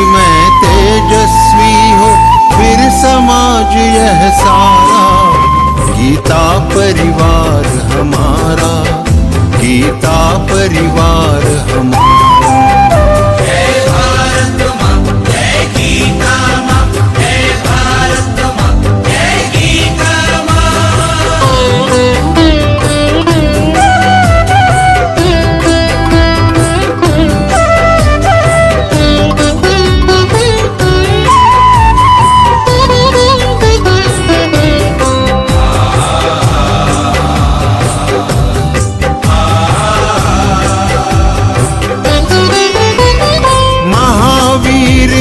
में तेजस्वी हो फिर समाज यह सारा। गीता परिवार हमारा, गीता परिवार हमारा। जय भारत माँ, जय गीता माँ, जय भारत माँ, जय गीता माँ।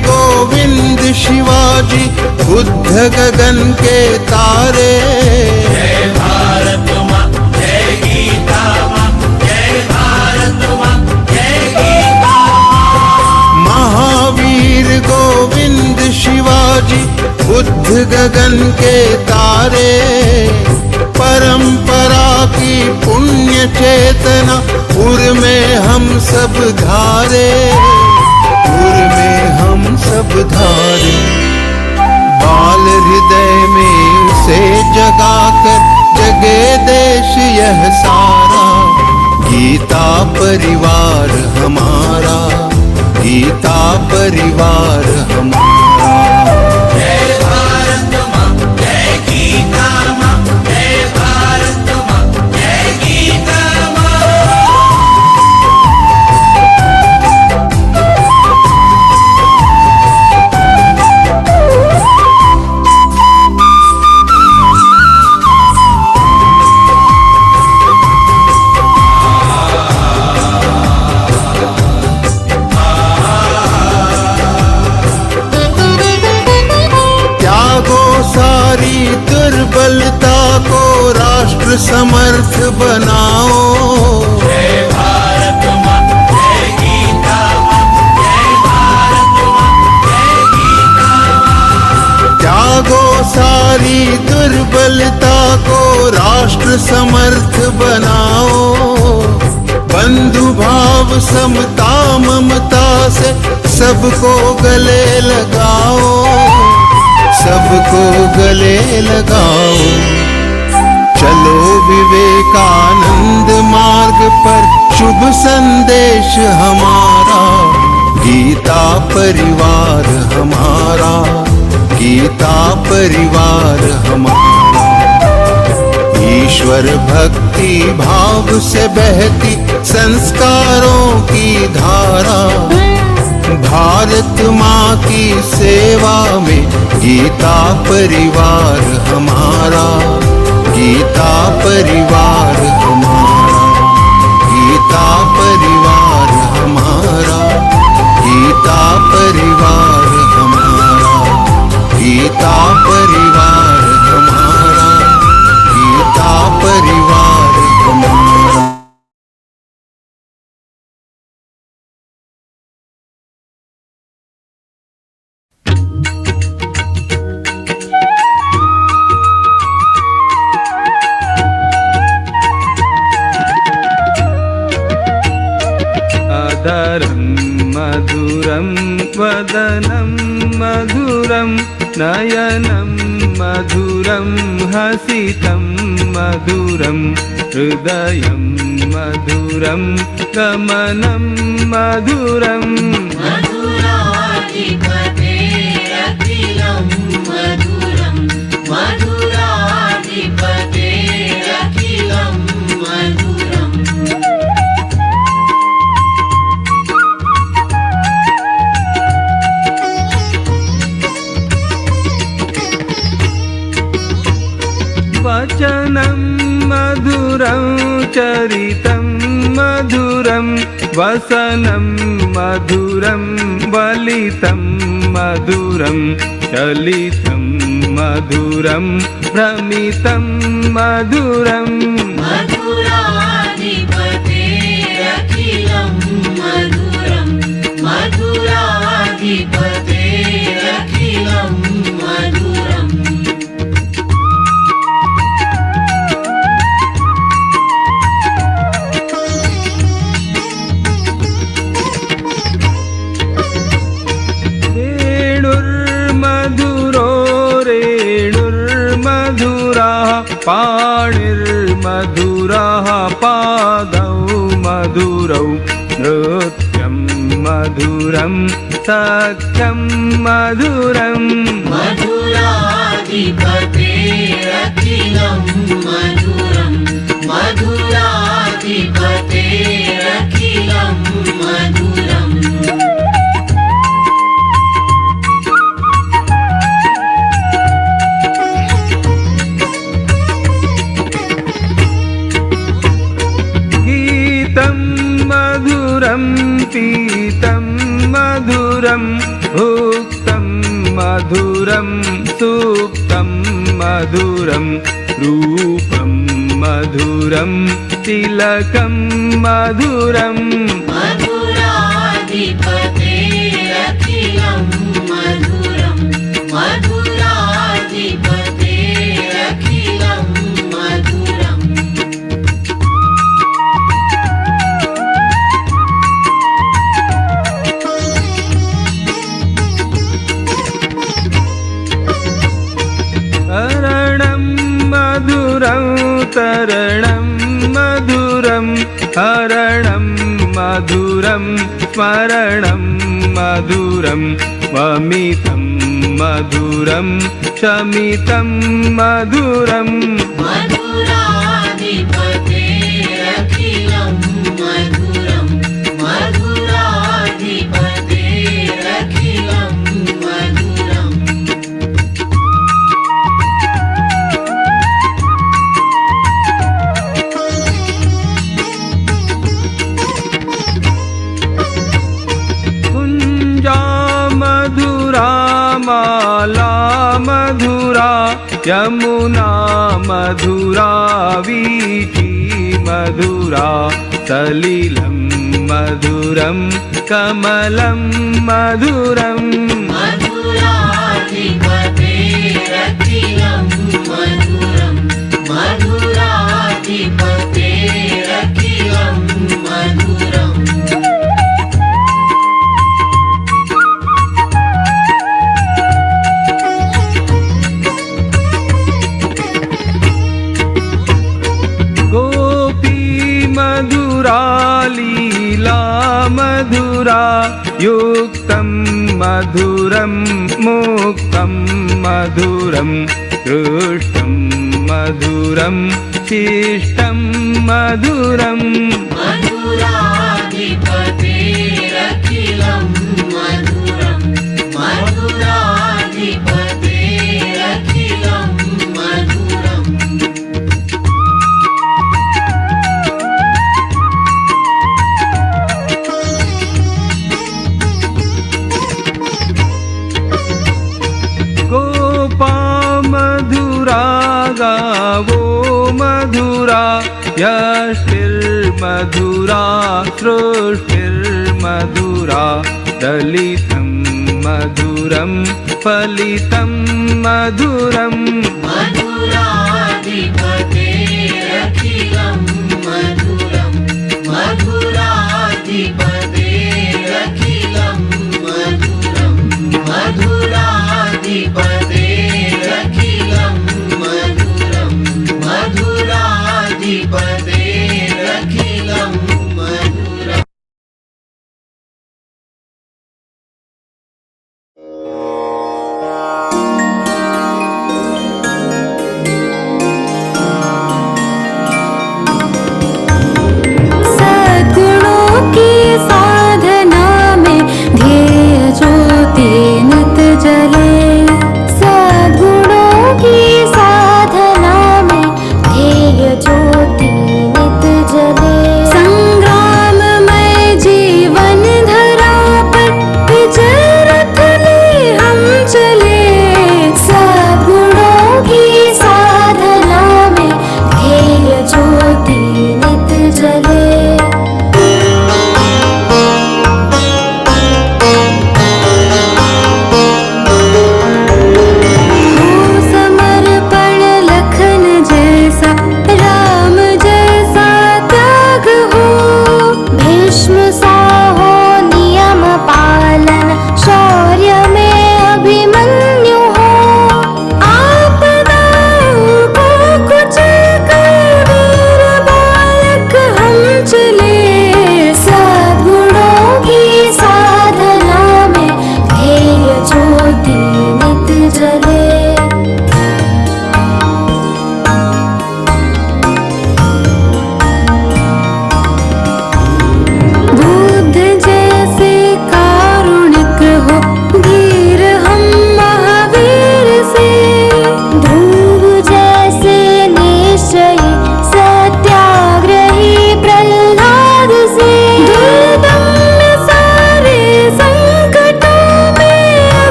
गोविंद शिवाजी बुद्ध गगन के तारे। जय भारत माँ, जय गीता माँ, जय भारत माँ, जय गीता माँ। महावीर गोविंद शिवाजी बुद्ध गगन के तारे। परंपरा की पुण्य चेतना पुर में हम सब धारे, पुर में हम सब धारे। बाल हृदय में उसे जगाकर जगे देश यह सारा। गीता परिवार हमारा, गीता परिवार हमारा। जय भारत माँ, जय गीता माँ, जय भारत माँ, जय गीता माँ। सारी दुर्बलता को राष्ट्र समर्थ बनाओ। जय भारत माँ, जय गीता माँ, जय भारत माँ, जय गीता माँ। त्यागो सारी दुर्बलता को राष्ट्र समर्थ बनाओ। बंधु भाव समता ममता से सबको गले लगाओ, सबको गले लगाओ। चलो विवेकानंद मार्ग पर शुभ संदेश हमारा। गीता परिवार हमारा, गीता परिवार हमारा। ईश्वर भक्ति भाव से बहती संस्कारों की धारा। भारत माँ की सेवा में गीता परिवार हमारा, गीता परिवार हमारा। गीता परिवार हमारा, गीता परिवार हमारा। गीता परिवार हमारा, गीता परिवार हमारा। अधरं मधुरं वदनं मधुरं नयनं मधुरं हसितं मधुरं हृदयं मधुरं गमनं मधुरं। मधुराधिपतेरखिलं मधुरं, मधुराधिपतेरखिलं मधुरम्। वचनं मधुरं चरितं मधुरं वसनं मधुरं वलितं मधुरं चलितं मधुरं भ्रमितं मधुरम्। मधुराधिपतेरखिलं मधुरं, मधुराधिपतेरखिलं मधुरम्। पाणिर्मधुरः पादौ मधुरौ नृत्यं मधुरं सख्यं मधुरम् मधुराधिपतेरखिलं मधुरं मधुराधिपतेरखिलं मधुरम् गीतं मधुरं पीतं मधुरं भुक्तं मधुरं सुप्तं मधुरं रूपं मधुरं तिलकं मधुरम् मधुराधिपतेरखिलं मधुरं मधुराधिपतेरखिलं मधुरम् हरणं मधुरं तरणं मधुरं हरणं मधुरं स्मरणं मधुरं वमितं मधुरं शमितं मधुरम् मधुराधिपतेरखिलं मधुरं मधुराधिपतेरखिलं मधुरम् कुञ्जा मधुरा माला मधुरा यमुना मधुरा वीची मधुरा सलिलं मधुरं कमलं मधुरम् मधुराधिपतेरखिलं मधुरं मधुराधिपतेरखिलं मधुरम् गोपी मधुरा लीला मधुरा युक्तं मधुरं मुक्तं मधुरं दृष्टं मधुरं शिष्टं मधुरम् मधुराधिपतेरखिलं मधुरं मधुराधिपतेरखिलं मधुरम् गोपा मधुरा गावो मधुरा यष्टिर्मधुरा सृष्टिर्मधुरा दलितं मधुरं फलितं मधुरम् मधुराधिपतेरखिलं मधुरं मधुराधिपतेरखिलं मधुरं मधुराधिपतेरखिलं मधुरं मधुराधिपतेरखिलं मधुरम्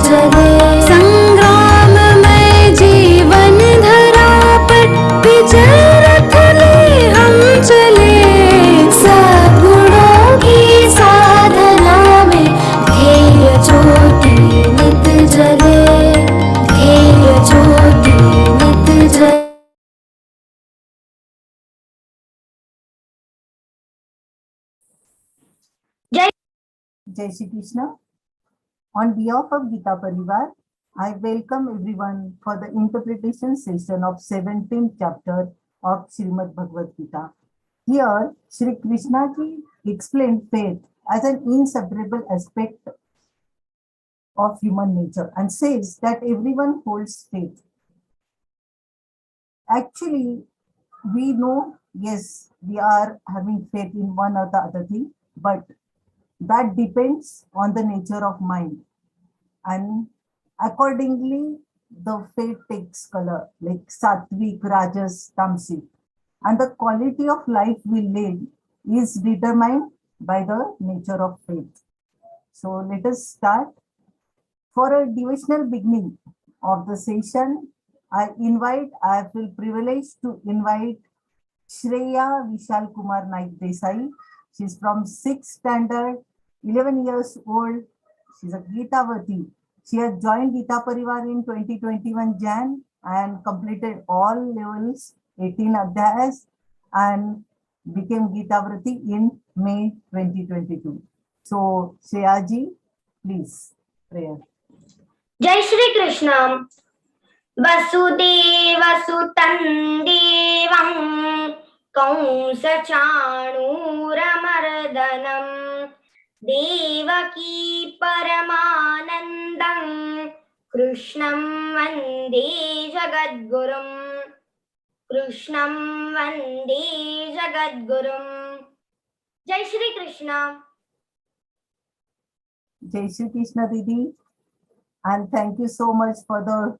जले संग्राम में जीवन धरा पर विजय रथ ले हम चले सद्गुणों की साधना में ध्येय ज्योति नित जले ध्येय ज्योति नित जले। Jai Shri Krishna. On behalf of Geeta Parivar, I welcome everyone for the interpretation session of 17th chapter of Śrīmad-Bhagavadgītā. Here, Shri Krishna ji explained faith as an inseparable aspect of human nature and says that everyone holds faith. Actually, we know, yes, we are having faith in one or the other thing, but that depends on the nature of mind, and accordingly the faith takes color like sattvic, rajas, tamasic, and the quality of life we live is determined by the nature of faith. So let us start. For a devotional beginning of the session, I feel privileged to invite Shreya Vishal Kumar Naik Desai. She's from 6th standard, 11 years old. She's a Geetavati. She has joined Geeta Parivar in 2021 Jan and completed all levels, 18 adhyayas, and became Geetavrati in May 2022. So, Shreya ji, please, prayer. जय श्री कृष्ण। वसुदेव सुतं देवं कंसचाणूरमर्दनं देवकी परमानन्दं कृष्णं वन्दे जगद्गुरुं कृष्णं वन्दे जगद्गुरुं। जय Shri Krishna. Jai Shri Krishna Didi, and thank you so much for the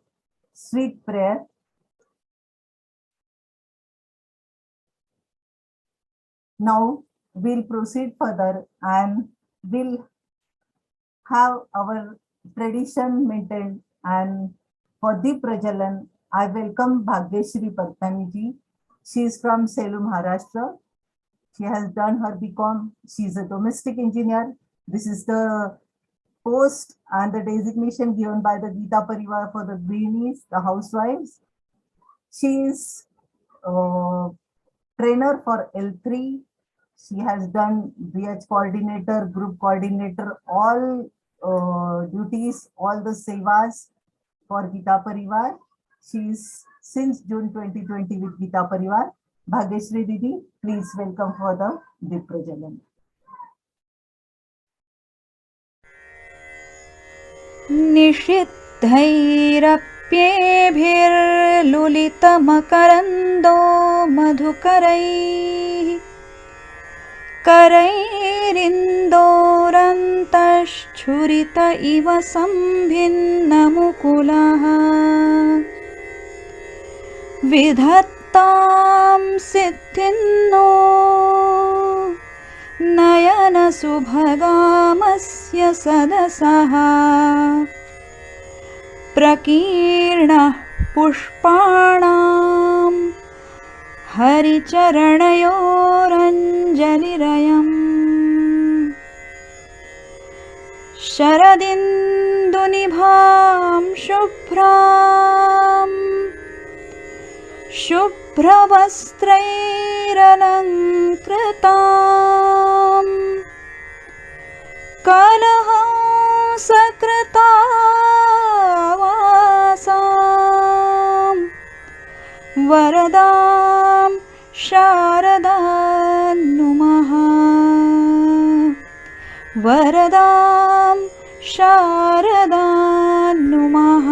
sweet prayer. Now we'll proceed further and we'll have our tradition maintained, and for Deep Prajalan, I welcome Bhagyashri Patnami ji. She is from Salem, Maharashtra. She has done her BCom. She is a domestic engineer. This is the post and the designation given by the Geeta Parivar for the grannies, the housewives. She is trainer for L3. She has done BH coordinator, group coordinator, all duties, all the sevas for Geeta Parivar. She is since June 2020 with Geeta Parivar. Bhagyashri Didi, please welcome for the Deep Prajalan. निषिद्धैरप्येभिर्लुलितमकरन्दो मधुकरैः करैरिन्दोरन्तश्छुरित इव सम्भिन्नमुकुलः विधत्तां सिद्धिन्नो नयनसुभगामस्य सदसः प्रकीर्णः पुष्पाणां हरिचरणयोरञ्जलिरयम् शरदिन्दुनिभां शुभ्रवस्त्रैरलङ्कृतां कलहंसकृतावासां वरदां शारदां नुमः वरदां शारदां नुमः।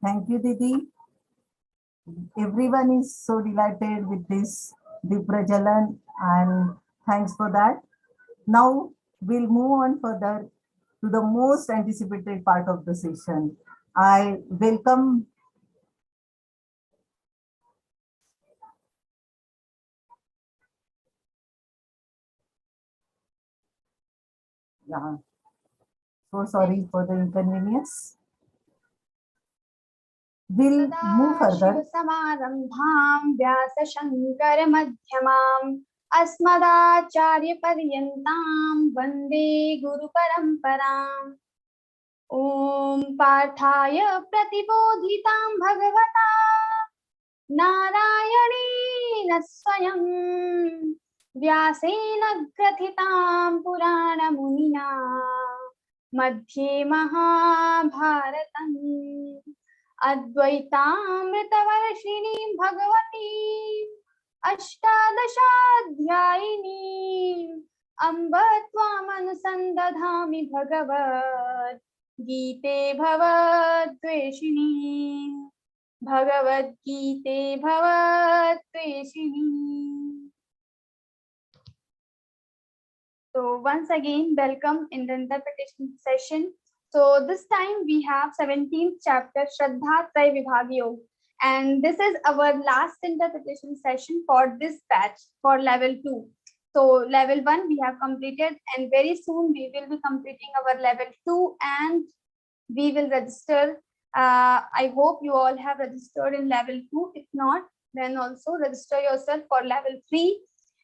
Thank you, Didi. Everyone is so delighted with this Deep Prajalan, and thanks for that. Now we'll move on further to the most anticipated part of the session. I welcome Yeah. So sorry for the inconvenience. We'll move further. समारंभां व्यासशंकर मध्यमाम् अस्मदाचार्य पर्यन्तां वन्दे गुरु परम्पराम् ॐ पार्थाय प्रतिबोधितां भगवता नारायणेन स्वयं व्यासेन ग्रथितां पुराणमुनिना मध्ये महाभारतम् अद्वैतामृतवर्षिणीं भगवती अष्टादशाध्यायिनीं अम्ब त्वामनुसन्दधामि भगवद् गीते भवद्वेषिणीं भगवद्गीते भवद्वेषिणीं. So once again, welcome in the interpretation session. So this time we have 17th chapter Shraddha Tray Vibhag Yoga, and this is our last interpretation session for this batch for level 2. So level 1 we have completed, and very soon we will be completing our level 2 and we will register. I hope you all have registered in level 2. If not, then also register yourself for level 3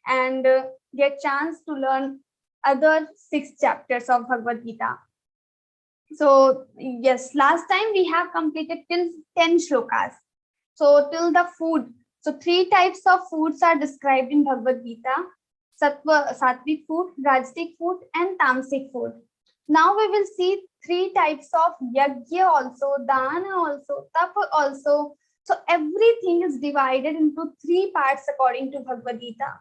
and get chance to learn other 6 chapters of Bhagavad Gita. So yes, last time we have completed till 10 shlokas. So till the food. So 3 types of foods are described in Bhagavad Gita: sattvic food, rajasic food, and tamasic food. Now we will see 3 types of yajna also, dana also, tapa also. So everything is divided into 3 parts according to Bhagavad Gita.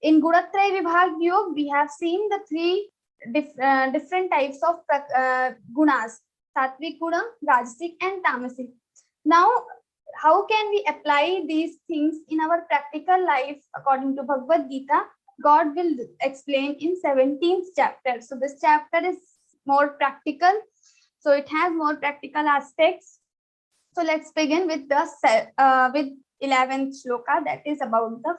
In Gunatraya Vibhag Yoga, we have seen the 3 different types of gunas: sattvic guna, rajasic, and tamasic. Now, how can we apply these things in our practical life according to Bhagavad Gita? God will explain in 17th chapter. So this chapter is more practical. So it has more practical aspects. So let's begin with the 11th shloka, that is about the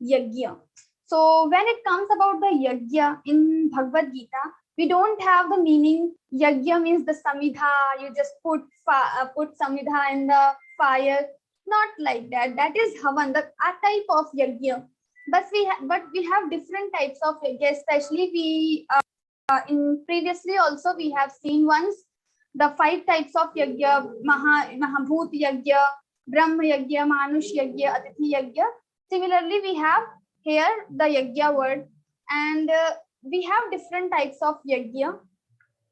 yajna. So when it comes about the yajna in Bhagavad Gita, we don't have the meaning. Yajna means the samidha. You just put samidha in the fire. Not like that. That is havan, the type of yajna. But we have different types of yajna. Especially we in previously also we have seen once the 5 types of yajna: Mahabhut yajna, Brahma yajna, Manush yajna, Atithi yajna. Similarly, we have here the yajna word, and we have different types of yajna.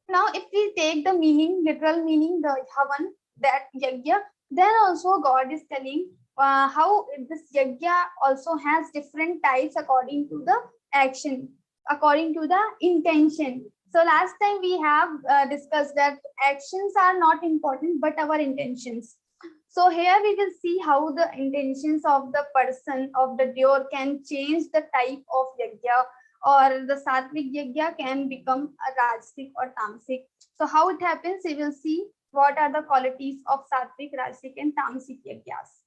Now, if we take the meaning, literal meaning, the havan, that yajna, then also God is telling how this yajna also has different types according to the action, according to the intention. So last time we have discussed that actions are not important, but our intentions. So here we will see how the intentions of the person, of the doer, can change the type of yajna, or the sattvic yajna can become a rajasic or tamasic. So how it happens, we will see what are the qualities of sattvic, rajasic, and tamasic yajnas.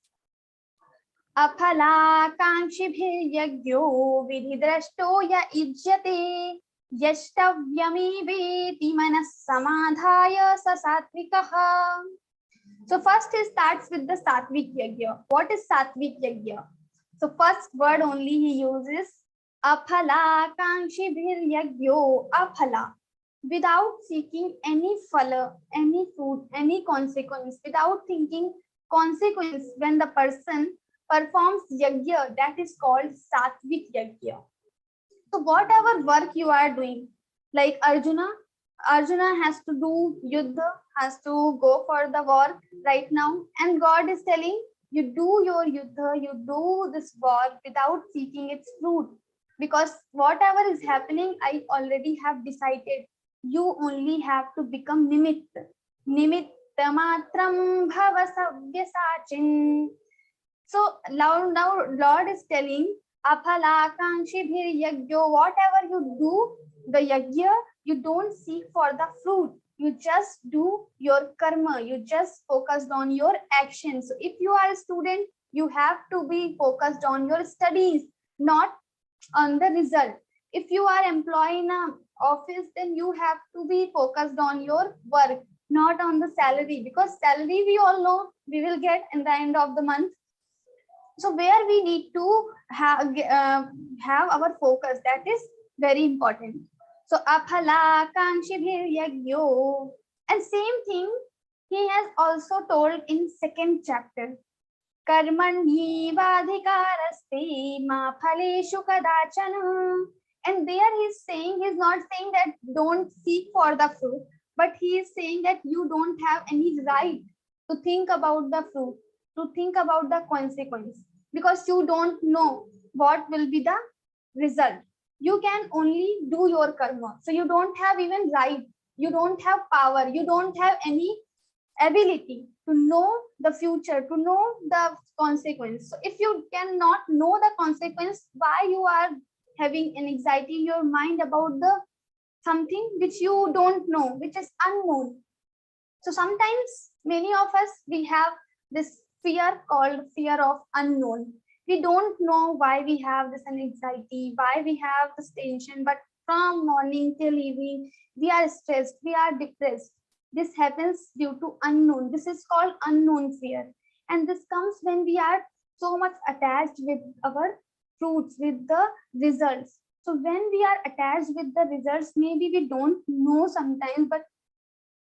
Aphalakankshibhiryagyo vidhidrashto ya ijyate yashtavyamiveति manas samadhaya sa sattvikaha. So first he starts with the sattvic yajna. What is sattvic yajna? So first word only he uses aphalakankshibhiryagyo, aphala, without seeking any phala, any fruit, any consequence, without thinking consequence. When the person performs yajna, that is called sattvic yajna. So whatever work you are doing, like Arjuna has to do yuddha, has to go for the war right now, and God is telling you do your yuddha, you do this war without seeking its fruit, because whatever is happening, I already have decided. You only have to become nimitta matram bhava savyasachin. So now Lord is telling aphalakankshibhiryagyo, whatever you do, the yajna, you don't seek for the fruit. You just do your karma. You just focused on your actions. So if you are a student, you have to be focused on your studies, not on the result. If you are employed in a office, then you have to be focused on your work, not on the salary, because salary we all know we will get in the end of the month. So where we need to have our focus, that is very important. So aphala kankshibhir yagyo, and same thing he has also told in second chapter. Karmani vadhikaraste ma phaleshu kadachana. And there he's saying, he's not saying that don't seek for the fruit, but he is saying that you don't have any right to think about the fruit, to think about the consequence, because you don't know what will be the result. You can only do your karma. So you don't have even right, you don't have power, you don't have any ability to know the future, to know the consequence. So if you cannot know the consequence, why you are having an anxiety in your mind about the something which you don't know, which is unknown? So sometimes many of us, we have this fear called fear of unknown. We don't know why we have this anxiety, why we have this tension, but from morning till evening we are stressed, we are depressed. This happens due to unknown. This is called unknown fear, and this comes when we are so much attached with our fruits, with the results. So when we are attached with the results, maybe we don't know sometimes, but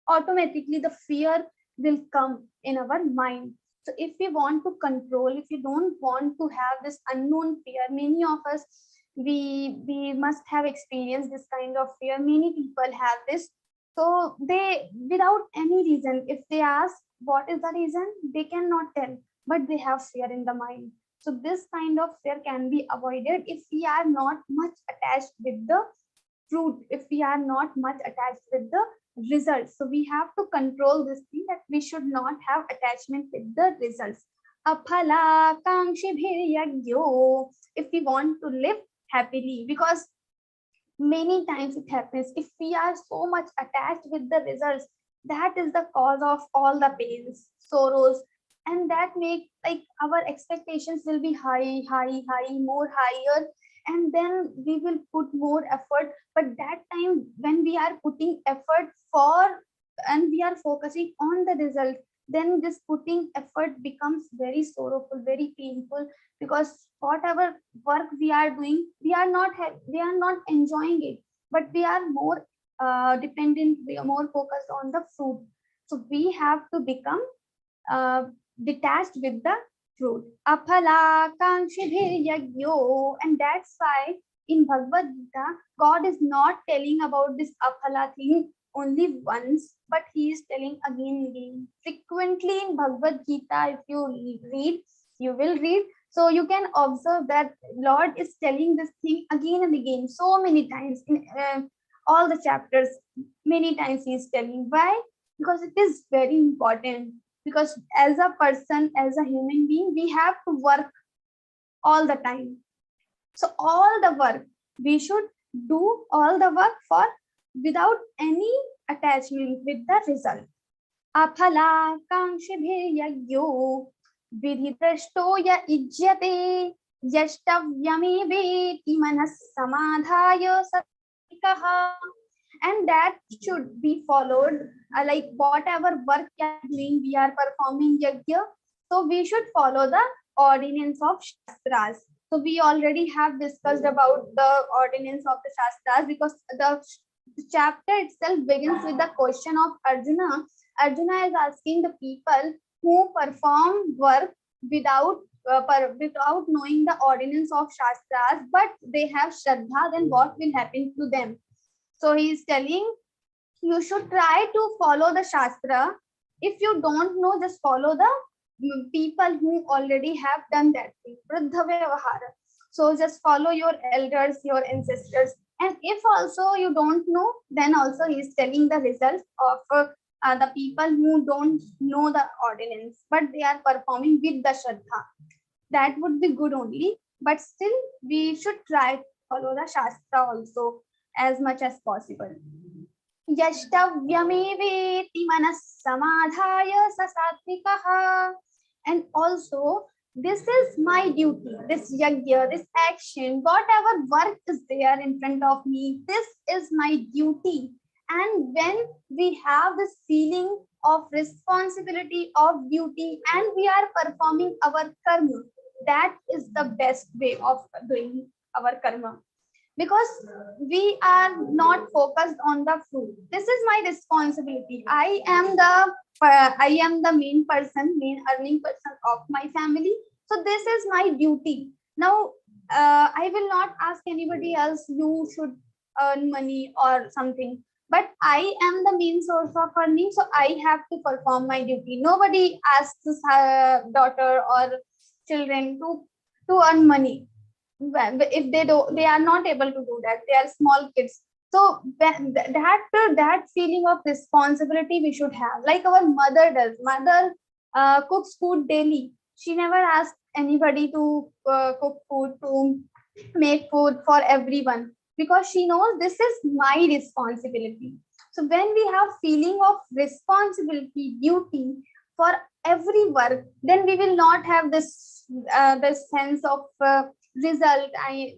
automatically the fear will come in our mind. So if we want to control, if we don't want to have this unknown fear, many of us, we must have experienced this kind of fear. Many people have this. So they, without any reason, if they ask what is the reason, they cannot tell, but they have fear in the mind. So this kind of fear can be avoided if we are not much attached with the fruit, if we are not much attached with the results. So we have to control this thing, that we should not have attachment with the results. Aphala kankshibhir yagyo, if we want to live happily, because many times it happens, if we are so much attached with the results, that is the cause of all the pains, sorrows, and that make like our expectations will be high, more higher, and then we will put more effort. But that time when we are putting effort for, and we are focusing on the result, then this putting effort becomes very sorrowful, very painful, because whatever work we are doing, we are not enjoying it, but we are more dependent, we are more focused on the fruit. So we have to become detached with the fruit. Aphala kankshibhir yagyo, and that's why in Bhagavad Gita, God is not telling about this aphala thing only once, but he is telling again and again. Frequently in Bhagavad Gita, if you read, you will read. So you can observe that Lord is telling this thing again and again, so many times in all the chapters. Many times he is telling. Why? Because it is very important. Because as a person, as a human being, we have to work all the time. So all the work, we should do all the work for without any attachment with the result. Aphala kankshibhir yagyo vidhitrashto ya ijyate yashtavyame veti manas samadhaya satikaha. And that should be followed, like whatever work we are doing, we are performing yajna, so we should follow the ordinance of Shastras. So we already have discussed about the ordinance of the Shastras, because the chapter itself begins with the question of Arjuna. Arjuna is asking the people who perform work without knowing the ordinance of Shastras, but they have Shraddha, then what will happen to them? So he is telling, you should try to follow the Shastra. If you don't know, just follow the people who already have done that thing. Vruddha Vyavahara. So just follow your elders, your ancestors. And if also you don't know, then also he is telling the results of the people who don't know the ordinance, but they are performing with the Shraddha. That would be good only. But still, we should try to follow the Shastra also as much as possible. Yashtavyameveti manas samadhaya sasatvikaha. And also This is my duty, this yajna, this action, whatever work is there in front of me, this is my duty. And when we have this feeling of responsibility, of duty, and we are performing our karma, that is the best way of doing our karma. Because we are not focused on the fruit. This is my responsibility. I am the main person, main earning person of my family. So this is my duty. Now, I will not ask anybody else, you should earn money or something. But I am the main source of earning, so I have to perform my duty. Nobody asks daughter or children to earn money. If they are not able to do that, they are small kids. So that feeling of responsibility we should have, like our mother does. Mother cooks food daily. She never asks anybody to cook food, to make food for everyone, because she knows this is my responsibility. So when we have feeling of responsibility, duty for every work, then we will not have this sense of result.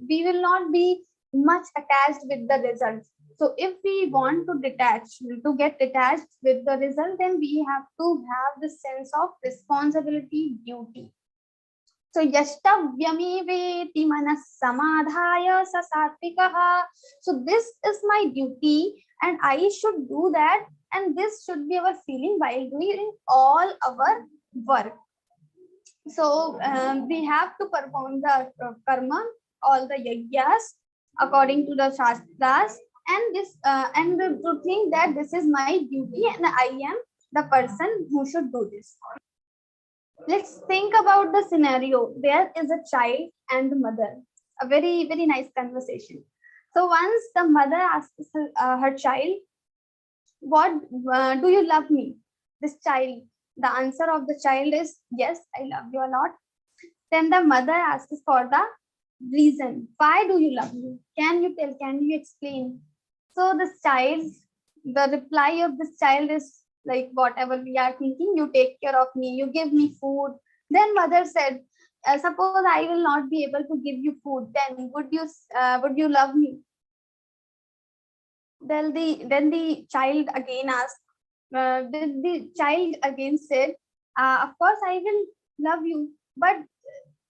We will not be much attached with the results. So if we want to get detached with the result, then we have to have the sense of responsibility, duty. So yashtavyameveti manas samadhaya sa satvikaha. So this is my duty and I should do that, and this should be our feeling while doing all our work. So we have to perform the karma, all the yajnas according to the shastras, and to think that this is my duty and I am the person who should do this. Let's think about the scenario. There is a child and the mother. A very, very nice conversation. So once the mother asks her child, "What do you love me?" This child, the answer of the child is, "Yes, I love you a lot." Then the mother asks for the reason. "Why do you love me? Can you tell? Can you explain?" So the reply of this child is like, whatever we are thinking, you take care of me, you give me food. Then mother said, suppose I will not be able to give you food, then would you love me? Then the child again asked, the child again said, of course I will love you. But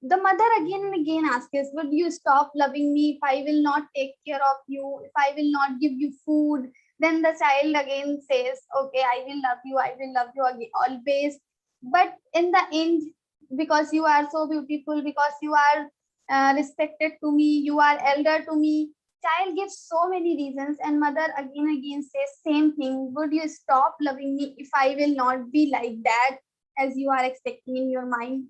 the mother again and again asks, would you stop loving me if I will not take care of you, if I will not give you food? Then the child again says, okay, I will love you again, always. But in the end, because you are so beautiful, because you are respected to me, you are elder to me, child gives so many reasons, and mother again says same thing. Would you stop loving me if I will not be like that as you are expecting in your mind?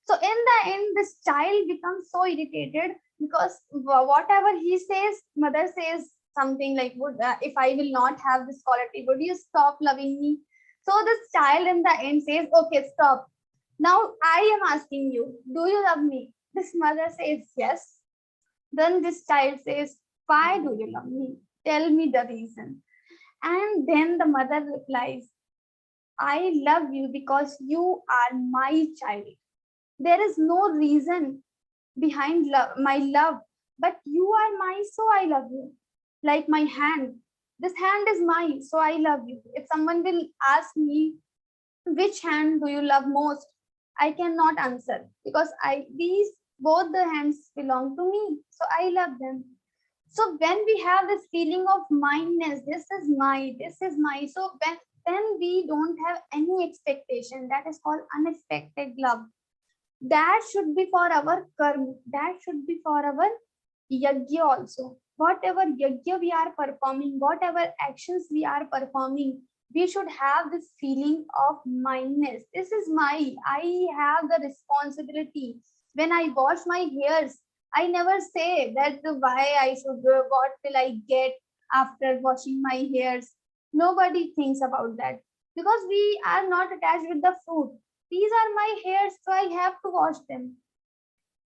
So in the end, this child becomes so irritated, because whatever he says, mother says something like, if I will not have this quality, would you stop loving me? So this child in the end says, okay, stop. Now I am asking you, do you love me? This mother says yes. Then this child says, why do you love me? Tell me the reason. And then the mother replies, I love you because you are my child. There is no reason behind my love, but you are mine, so I love you. Like my hand. This hand is mine, so I love you. If someone will ask me, which hand do you love most? I cannot answer, because both the hands belong to me, so I love them. So when we have this feeling of mindness, this is my. So when we don't have any expectation, that is called unexpected love. That should be for our karma. That should be for our yajna also. Whatever yajna we are performing, whatever actions we are performing, we should have this feeling of mindness. This is I have the responsibility. When I wash my hairs, I never say that why I should, what will I get after washing my hairs. Nobody thinks about that, because we are not attached with the fruit. These are my hairs, so I have to wash them.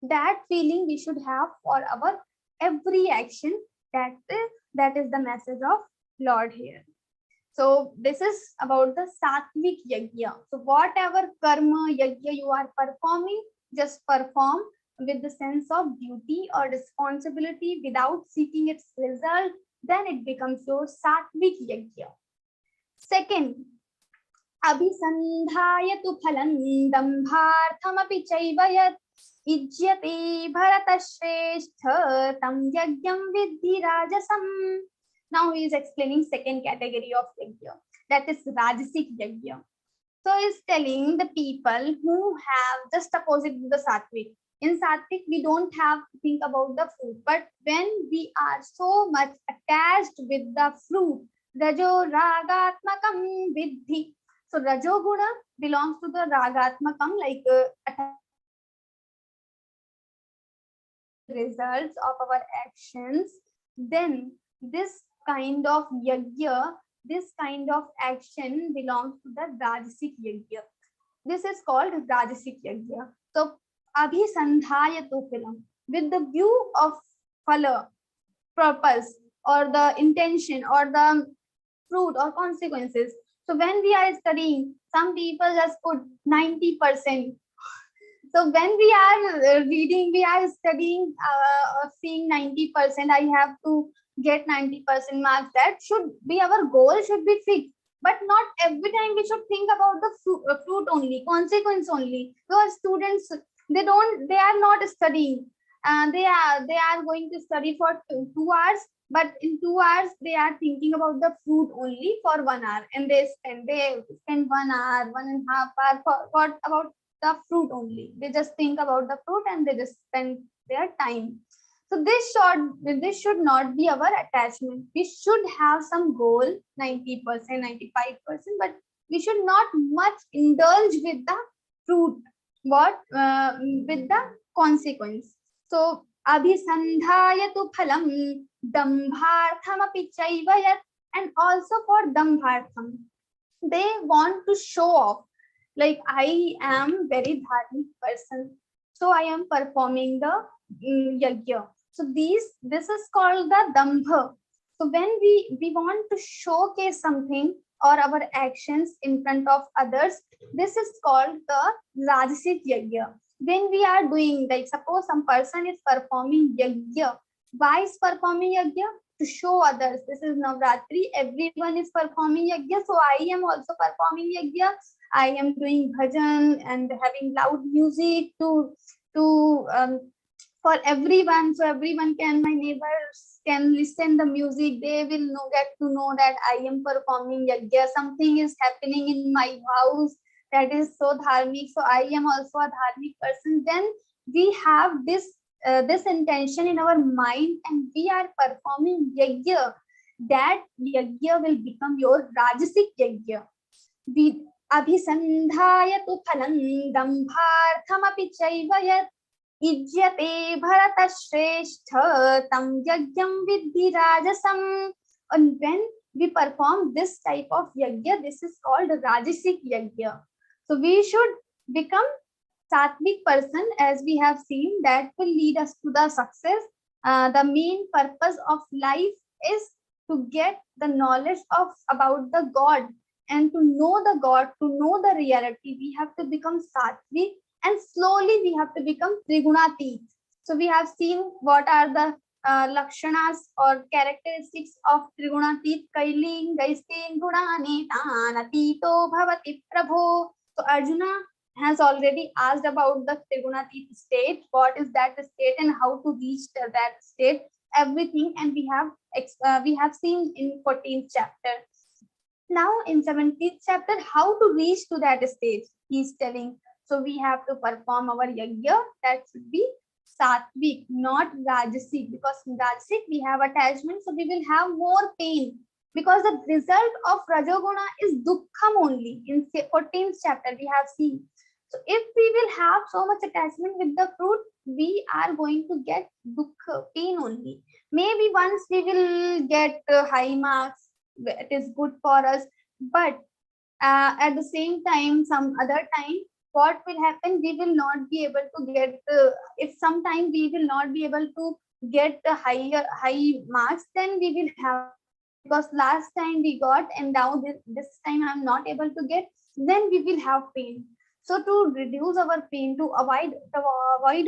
That feeling we should have for our every action. That is the message of Lord here. So this is about the sattvic yajna. So whatever karma yajna you are performing, just perform with the sense of duty or responsibility without seeking its result, then it becomes your sattvic yajna. Second, abhisandhaya tu phalam dambharthamapi chaiva yat ijyate bharatashreshtha tam yagyam vidhi rajasam. Now he is explaining second category of yajna, that is rajasic yajna. So he's telling the people who have just opposite to the sattvic. In sattvic, we don't have to think about the fruit, but when we are so much attached with the fruit, rajo ragatmakam vidhi. So rajo guna belongs to the ragatmakam, like results of our actions. Then this kind of yajna, this kind of action belongs to the rajasic yajna. This is called rajasic yajna. So abhisandhaya tu phalam, with the view of phala, purpose, or the intention, or the fruit or consequences. So when we are studying, some people just put 90%. So when we are reading, we are studying, seeing 90%, I have to get 90% marks. That should be our goal, should be fixed. But not every time we should think about the fruit only, consequence only. Because students, they are not studying. They are going to study for 2 hours, but in 2 hours they are thinking about the fruit only for 1 hour, and they spend 1 hour, 1.5 hour for about the fruit only. They just think about the fruit and they just spend their time. So this should not be our attachment. We should have some goal, 90%, 95%, but we should not much indulge with the fruit, with the consequence. So abhisandhaya tu phalam dambharthamapi chaiva yat, and also for dambhartham, they want to show off, like I am very dharmic person, so I am performing the yajna. So this is called the dambha. So when we want to showcase something or our actions in front of others, this is called the rajasic yajna. When we are doing, like suppose some person is performing yajna, why is performing yajna? To show others. This is Navratri, everyone is performing yajna, so I am also performing yajna. I am doing bhajan and having loud music to for everyone, so everyone can, my neighbors can listen the music. They will get to know that I am performing yajna. Something is happening in my house that is so dharmic, so I am also a dharmic person. Then we have this intention in our mind and we are performing yajna. That yajna will become your rajasic yajna. Abhisandhaya tu phalam dambharthamapi chaiva yat ijyate bharatashreshtha tam yajnam vidhi rajasam. And when we perform this type of yajna, this is called rajasic yajna. So we should become sattvic person, as we have seen, that will lead us to the success. The main purpose of life is to get the knowledge about the God, and to know the God, to know the reality. We have to become sattvic, and slowly we have to become trigunatit. So we have seen what are the lakshanas or characteristics of trigunatit. Kailing gaistin gunane tanatito bhavati prabho. So Arjuna has already asked about the trigunatit state, what is that state and how to reach that state, everything, and we have seen in 14th chapter. Now in 17th chapter, how to reach to that stage, he is telling. So we have to perform our yajna, that should be sattvic, not rajasic, because in rajasic we have attachment, so we will have more pain, because the result of rajoguna is dukkham only. In 14th chapter we have seen. So if we will have so much attachment with the fruit, we are going to get dukkha, pain only. Maybe once we will get high marks, it is good for us, but at the same time, some other time, what will happen? We will not be able to get, if sometime we will not be able to get the high marks, then we will have, because last time we got and now this time I'm not able to get, then we will have pain. So to reduce our pain, to avoid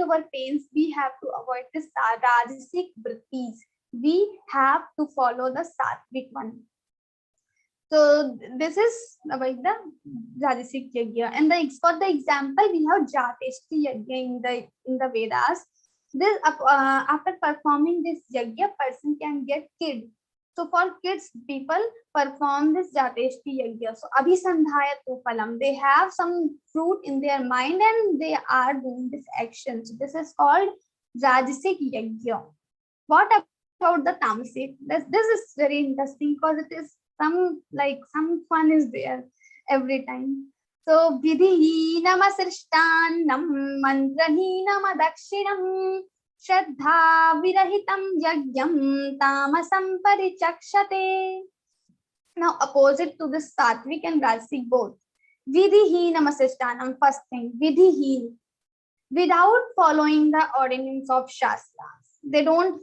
our pains, we have to avoid this rajasic vrittis. We have to follow the sattvic one. So this is about the rajasic yajna, and for the example we have jateshti yajna in the Vedas. This after performing this yajna, person can get kid. So for kids, people perform this jateshti yajna. So abhisandhayatu phalam, they have some fruit in their mind and they are doing this action. So this is called rajasic yajna. What about the tamasic? This is very interesting because it is some fun is there every time. So vidhihinam asrishtanam mantrahinam adakshinam shraddha virahitam yagyam tamasam parichakshate. Now opposite to this sattvic and rajasic both. Vidhihinam asrishtanam, first thing, vidhihin, without following the ordinance of shastras. They don't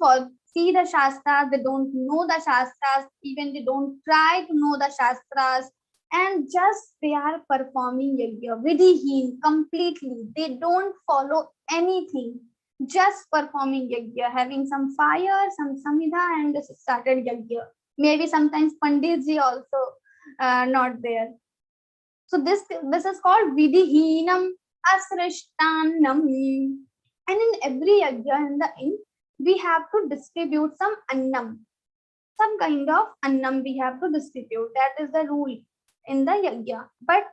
see the shastras, they don't know the shastras, even they don't try to know the shastras, and just they are performing yajna vidhihin completely. They don't follow anything, just performing yajna, having some fire, some samhita, and just started yajna. Maybe sometimes panditji also not there. So this is called vidhihinam asrishtanam. And in every yajna, in the end, we have to distribute some annam, some kind of annam we have to distribute. That is the rule in the yajna. But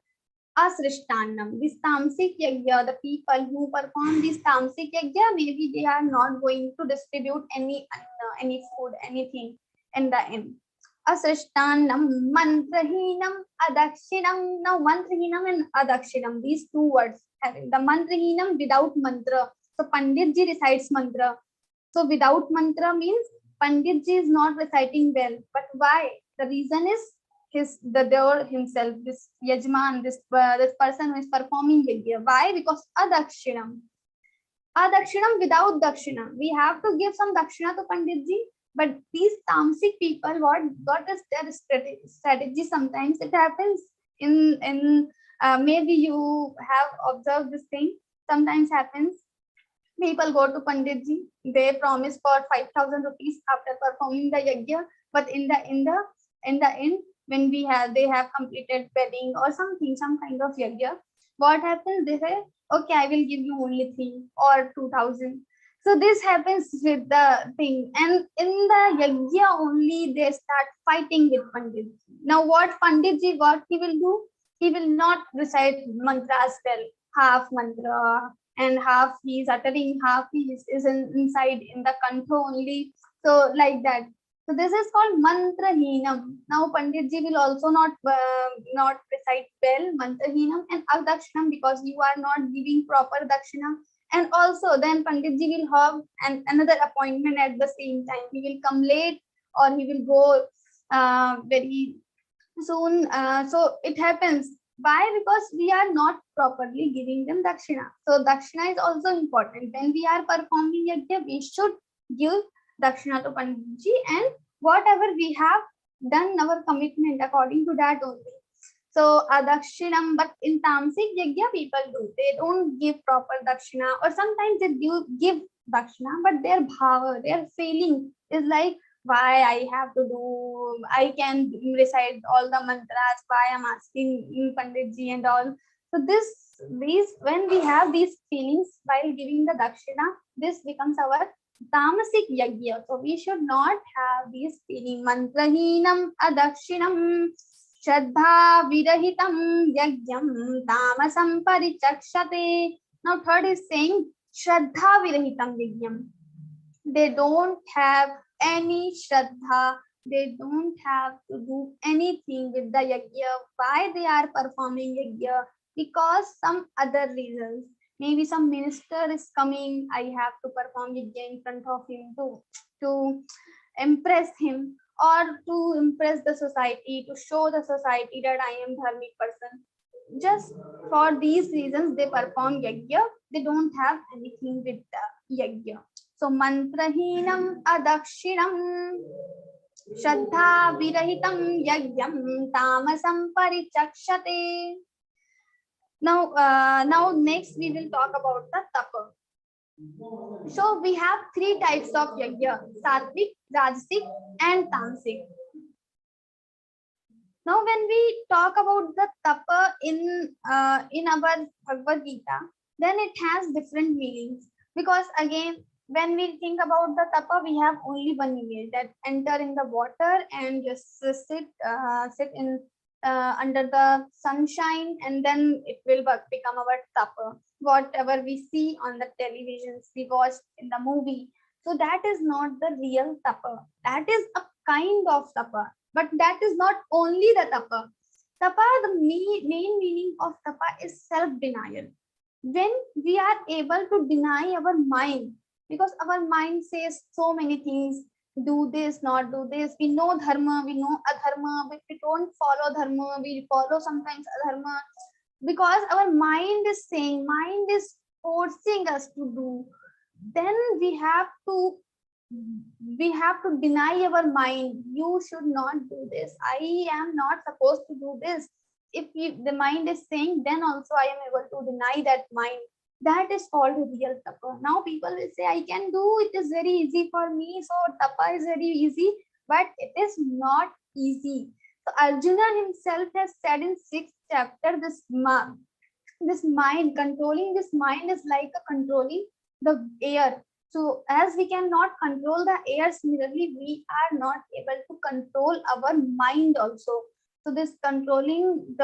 asrishtanam, this tamasic yajna, the people who perform this tamasic yajna, maybe they are not going to distribute any anna, any food, anything in the end. Asrishtanam mantrahinam adakshinam. Now mantrahinam and adakshinam, these two words, having the mantrahinam, without mantra. So panditji recites mantra. So without mantra means Panditji is not reciting well. But why? The reason is the devil himself, this yajman, this person who is performing yajna. Why? Because adakshinam. Adakshinam, without dakshina. We have to give some dakshina to Panditji. But these tamasic people, what is their strategy? Sometimes it happens in maybe you have observed this thing. Sometimes happens. People go to Panditji, they promise for 5,000 rupees after performing the yajna, but in the end, when they have completed wedding or something, some kind of yajna, what happens? They say, okay, I will give you only 3 or 2,000. So this happens with the thing, and in the yajna only they start fighting with Panditji. Now what Panditji, what he will do? He will not recite mantras well, half mantra, and half he is uttering, half he is inside in the kantha only. So like that. So this is called mantrahinam. Now Panditji will also not recite well mantrahinam and adakshinam, because you are not giving proper dakshina. And also then Panditji will have another appointment at the same time. He will come late or he will go very soon. So it happens. Why? Because we are not properly giving them dakshina. So dakshina is also important. When we are performing yajna, we should give dakshina to Panditji, and whatever we have done our commitment according to that only. So adakshinam, but in tamasic yajna people do. They don't give proper dakshina, or sometimes they do give dakshina, but their bhava, their feeling is like, why I have to do, I can recite all the mantras, why I'm asking Panditji and all. So when we have these feelings while giving the dakshina, this becomes our tamasic yajna. So we should not have these feelings. Mantrahinam adakshinam shraddha virahitam yajnam tamasam parichakshate. Now third is saying shraddha virahitam yajnam. They don't have any shraddha, they don't have to do anything with the yajna. Why they are performing yajna? Because some other reasons. Maybe some minister is coming, I have to perform yajna in front of him to impress him, or to impress the society, to show the society that I am dharmic person. Just for these reasons they perform yajna. They don't have anything with the yajna. So mantrahinam adakshinam shraddha virahitam yajnam tamasam parichakshate. Now next we will talk about the tapa. So we have three types of yajna: sattvic, rajasic, and tamasic. Now, when we talk about the tapa in our Bhagavad Gita, then it has different meanings. Because again, when we think about the tapa, we have only one meaning, that enter in the water and just sit in under the sunshine, and then it will become our tapa. Whatever we see on the televisions, we watch in the movie. So that is not the real tapa. That is a kind of tapa. But that is not only the tapa. Tapa, the main meaning of tapa is self-denial. When we are able to deny our mind, because our mind says so many things, do this, not do this. We know dharma, we know adharma, but we don't follow dharma, we follow sometimes adharma. Because our mind is saying, mind is forcing us to do. Then we have to deny our mind. You should not do this. I am not supposed to do this. If the mind is saying, then also I am able to deny that mind. That is called real tapa. Now people will say, I can do, it is very easy for me. So tapa is very easy, but it is not easy. So Arjuna himself has said in 6th chapter, this mind, controlling this mind is like a controlling the air. So as we cannot control the air, similarly, we are not able to control our mind also. So this controlling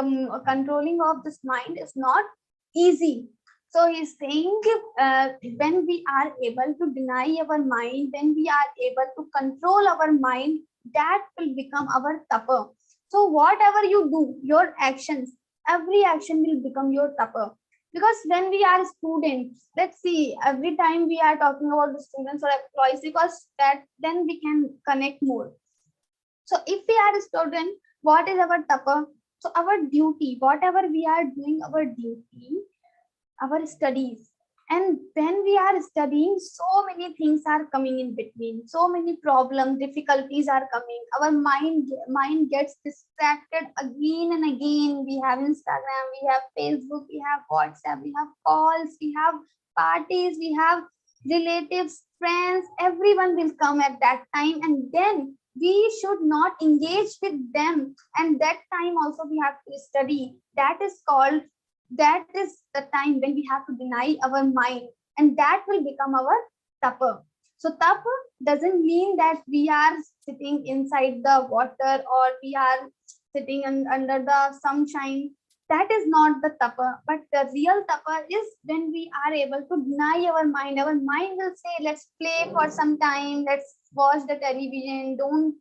of this mind is not easy. So he's saying, when we are able to deny our mind, when we are able to control our mind, that will become our tapa. So whatever you do, your actions, every action will become your tapa. Because when we are students, let's see, every time we are talking about the students or employees, because that then we can connect more. So if we are a student, what is our tapa? So our duty, whatever we are doing, our duty, our studies. And when we are studying, so many things are coming in between, so many problems, difficulties are coming. Our mind gets distracted again and again. We have Instagram, we have Facebook, we have WhatsApp, we have calls, we have parties, we have relatives, friends. Everyone will come at that time, and then we should not engage with them. And that time also we have to study. That is the time when we have to deny our mind, and that will become our tapa. So tapa doesn't mean that we are sitting inside the water or we are sitting under the sunshine. That is not the tapa. But the real tapa is when we are able to deny our mind. Our mind will say, let's play for some time, let's watch the television, don't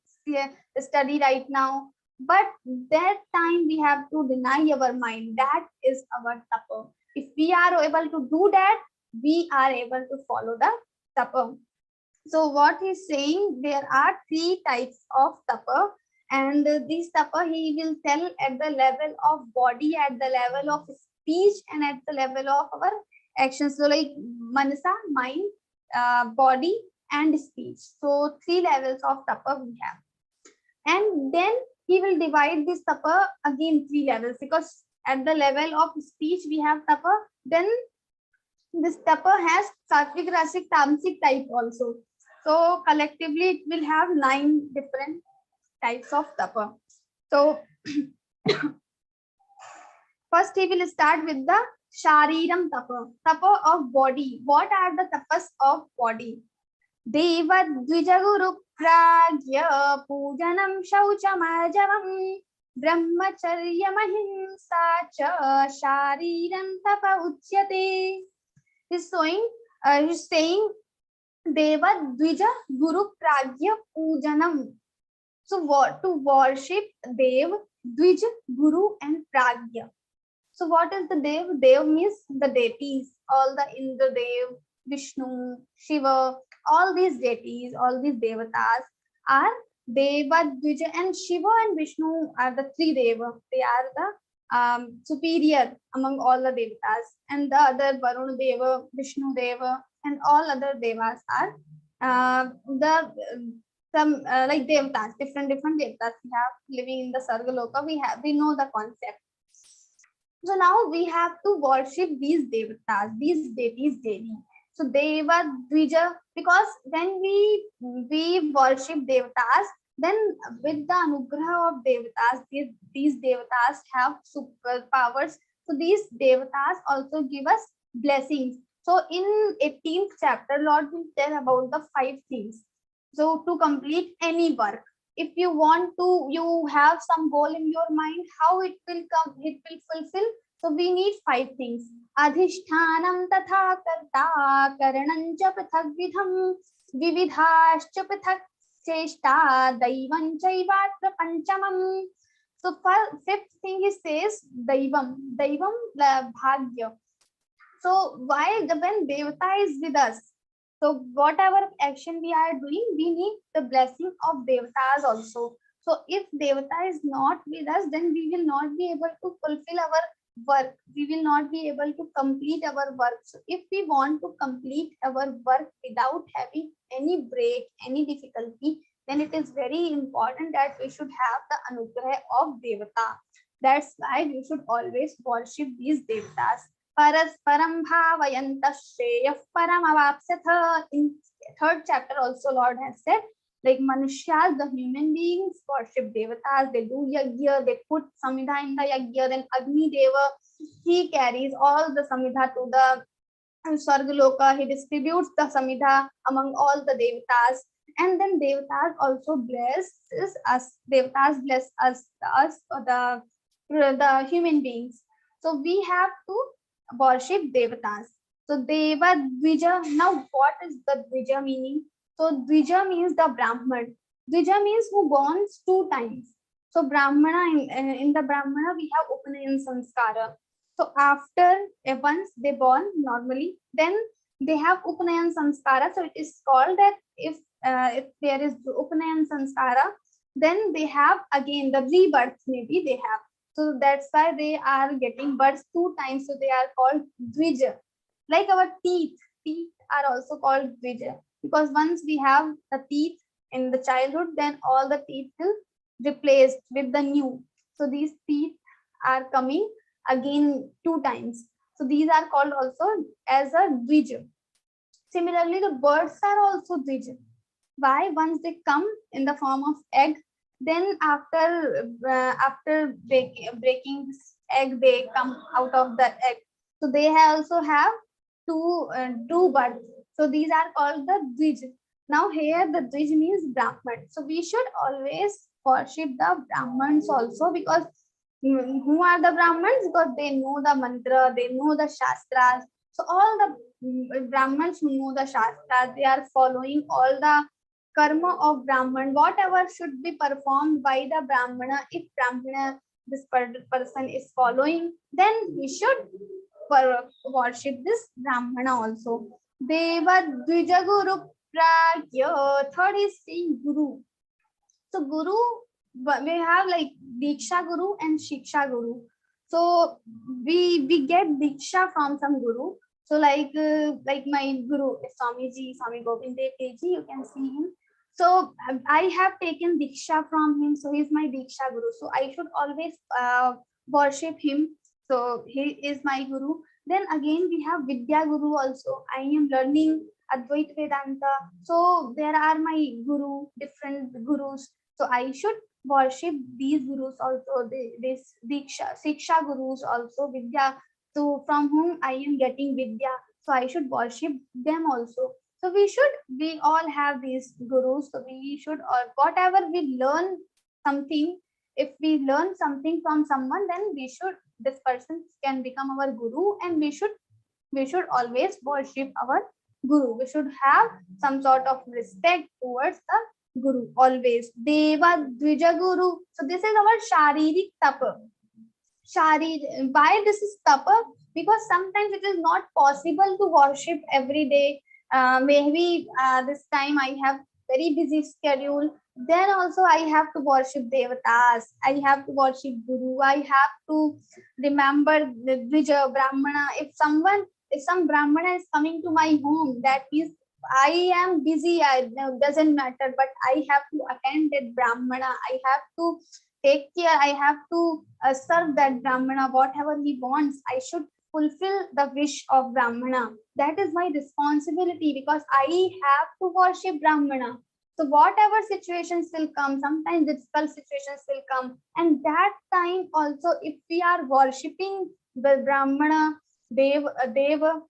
study right now. But that time we have to deny our mind. That is our tapa. If we are able to do that, we are able to follow the tapa. So what he's saying, there are three types of tapa, and this tapa he will tell at the level of body, at the level of speech, and at the level of our actions. So like manasa, mind, body, and speech. So three levels of tapa we have. And then he will divide this tapa again 3 levels, because at the level of speech we have tapa. Then this tapa has sattvic, rasic, tamasic type also. So collectively it will have 9 different types of tapa. So first he will start with the shariram tapa, tapa of body. What are the tapas of body? Deva Dvijaguru Pragya Pujanam Shauchamajavam Brahmacharya Mahimsa Cha Shariram Tapa Uchyate. He's saying Deva Dvija Guru Pragya Pujanam. So what to worship Dev, Dvij, Guru, and Pragya. So what is the Dev? Dev means the deities, all the Indra Dev, Vishnu, Shiva, all these deities, all these devatas are Deva, Dvija, and Shiva and Vishnu are the 3 Deva. They are the superior among all the devatas, and the other Varuna Deva, Vishnu Deva, and all other devas are like devatas, different devatas we have living in the Sargaloka. We know the concept. So now we have to worship these devatas, these deities daily. So Deva Dvija, because when we worship devatas, then with the anugraha of devatas, these devatas have superpowers. So these devatas also give us blessings. So in 18th chapter, Lord will tell about the 5 things. So to complete any work, if you want to, you have some goal in your mind, how it will come, it will fulfill. So we need 5 things. Adhishthanam tatha karta karanam cha prithak vidham vividhascha prithak cheshta daivam chaivatra panchamam. So for 5th thing he says daivam bhagya. So why when devata is with us, so whatever action we are doing, we need the blessing of devatas also. So if devata is not with us, then we will not be able to fulfill our work. We will not be able to complete our work. So if we want to complete our work without having any break, any difficulty, then it is very important that we should have the anugraha of devata. That's why we should always worship these devatas. Parasparam bhavayanta shreyah paramavapsatha. In 3rd chapter also Lord has said, like Manushya, the human beings worship devatas, they do yagya, they put samidha in the yagya, then Agni Deva, he carries all the samidha to the Sargaloka, he distributes the samidha among all the devatas, and then devatas also blesses us, devatas bless us, the human beings. So we have to worship devatas. So Deva Dvija. Now what is the Dvija meaning? So Dvija means the Brahman. Dvija means who born 2 times. So Brahmana, in the Brahmana we have Upanayan Sanskara. So after once they born normally, then they have Upanayan Sanskara. So it is called that if there is Upanayan Sanskara, then they have again the rebirth, maybe they have. So that's why they are getting births 2 times. So they are called Dvija. Like our teeth are also called Dvija. Because once we have the teeth in the childhood, then all the teeth will replaced with the new. So these teeth are coming again 2 times. So these are called also as a Dvija. Similarly, the birds are also Dvija. Why? Once they come in the form of egg, then after breaking this egg, they come out of the egg. So they also have two births. So these are called the Dvij. Now here the Dvij means Brahman. So we should always worship the Brahmans also, because who are the Brahmans? Because they know the mantra, they know the Shastras. So all the Brahmans who know the Shastras, they are following all the karma of Brahman, whatever should be performed by the Brahmana. If Brahmana, this person is following, then we should worship this Brahmana also. Deva Dvija Guru Pragya. Third is saying Guru. So Guru, we have like Diksha Guru and Shiksha Guru. So we get Diksha from some Guru. So like my Guru is Swami Govind Dev Ji, you can see him. So I have taken Diksha from him. So he's my Diksha Guru. So I should always worship him. So he is my Guru. Then again we have Vidya Guru also. I am learning Advaita Vedanta. So there are my Guru, different Gurus. So I should worship these Gurus also. This Diksha, Siksha Gurus also, Vidya. So from whom I am getting Vidya. So I should worship them also. So we all have these Gurus. So we should, or whatever we learn something, if we learn something from someone, then this person can become our Guru, and we should always worship our Guru. We should have some sort of respect towards the Guru always. Deva Dvija Guru. So this is our Sharirik Tapa. Why this is Tapa? Because sometimes it is not possible to worship every day. Maybe this time I have very busy schedule. Then also I have to worship Devatas. I have to worship Guru. I have to remember the Dvija Brahmana. If some Brahmana is coming to my home, that means I am busy. Doesn't matter, but I have to attend that Brahmana. I have to take care, I have to serve that Brahmana, whatever he wants, I should fulfill the wish of Brahmana. That is my responsibility, because I have to worship Brahmana. So whatever situations will come, sometimes difficult situations will come, and that time also, if we are worshipping the Brahmana, Deva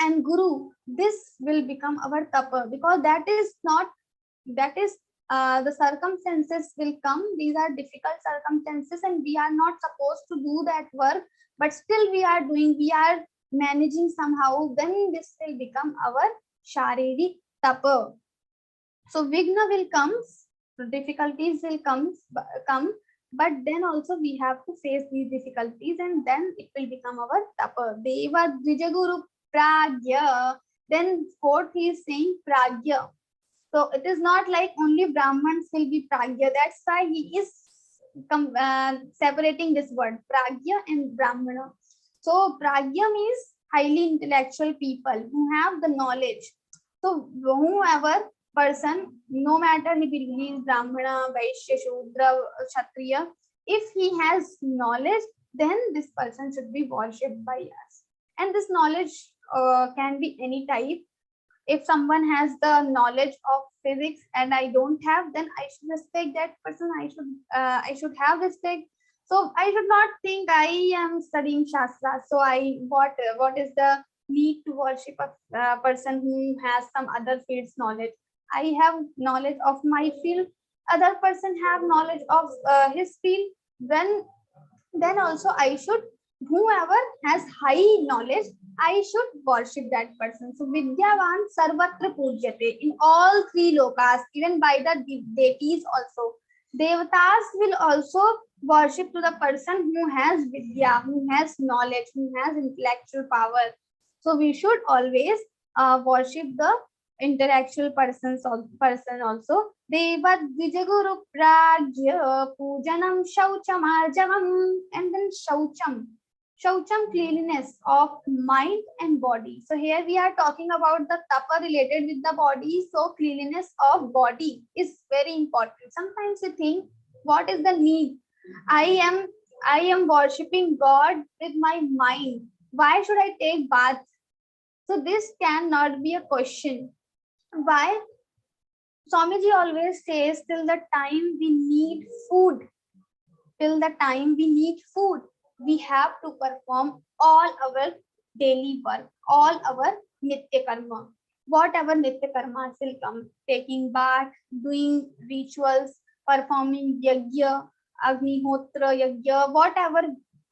and Guru, this will become our tapa, because that is the circumstances will come. These are difficult circumstances, and we are not supposed to do that work, but still we are doing, we are managing somehow. Then this will become our Sharirik tapa. So Vigna will come, difficulties will come, but then also we have to face these difficulties, and then it will become our tapa. Deva Dvijaguru Pragya. Then fourth he is saying Pragya. So it is not like only Brahmins will be Pragya. That's why he is separating this word Pragya and Brahmana. So Pragya means highly intellectual people who have the knowledge. So whoever person, no matter he believes Brahmana, Vaishya, Shudra, Kshatriya, if he has knowledge, then this person should be worshipped by us. And this knowledge can be any type. If someone has the knowledge of physics and I don't have, then I should respect that person. I should have respect. So I should not think I am studying Shastra. So what is the need to worship a person who has some other field's knowledge? I have knowledge of my field. Other person have knowledge of his field. Then also I should, whoever has high knowledge, I should worship that person. So Vidyavan Sarvatra Pujyate, in all three lokas, even by the deities also. Devatas will also worship to the person who has Vidya, who has knowledge, who has intellectual power. So we should always worship the intellectual person also. Deva Dvijaguru Pragya Pujanam Shaucham Arjavam. And then Shaucham. Shaucham, cleanliness of mind and body. So here we are talking about the tapa related with the body. So cleanliness of body is very important. Sometimes we think, what is the need? I am worshipping God with my mind. Why should I take bath? So this cannot be a question. Why? Swamiji always says, till the time we need food, we have to perform all our daily work, all our nitya karma. Whatever nitya karmas will come, taking bath, doing rituals, performing yajna, agnihotra yajna, whatever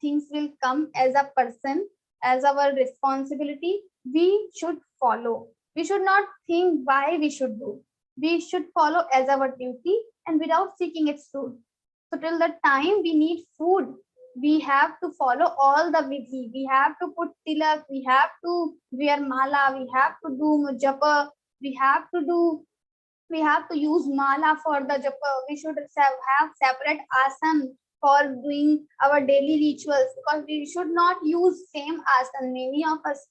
things will come as a person, as our responsibility, we should follow. We should not think why we should do. We should follow as our duty and without seeking its fruit. So till the time we need food, we have to follow all the vidhi. We have to put tilak, we have to wear mala, we have to do japa, we have to use mala for the japa. We should have separate asan for doing our daily rituals, because we should not use same asan. Many of us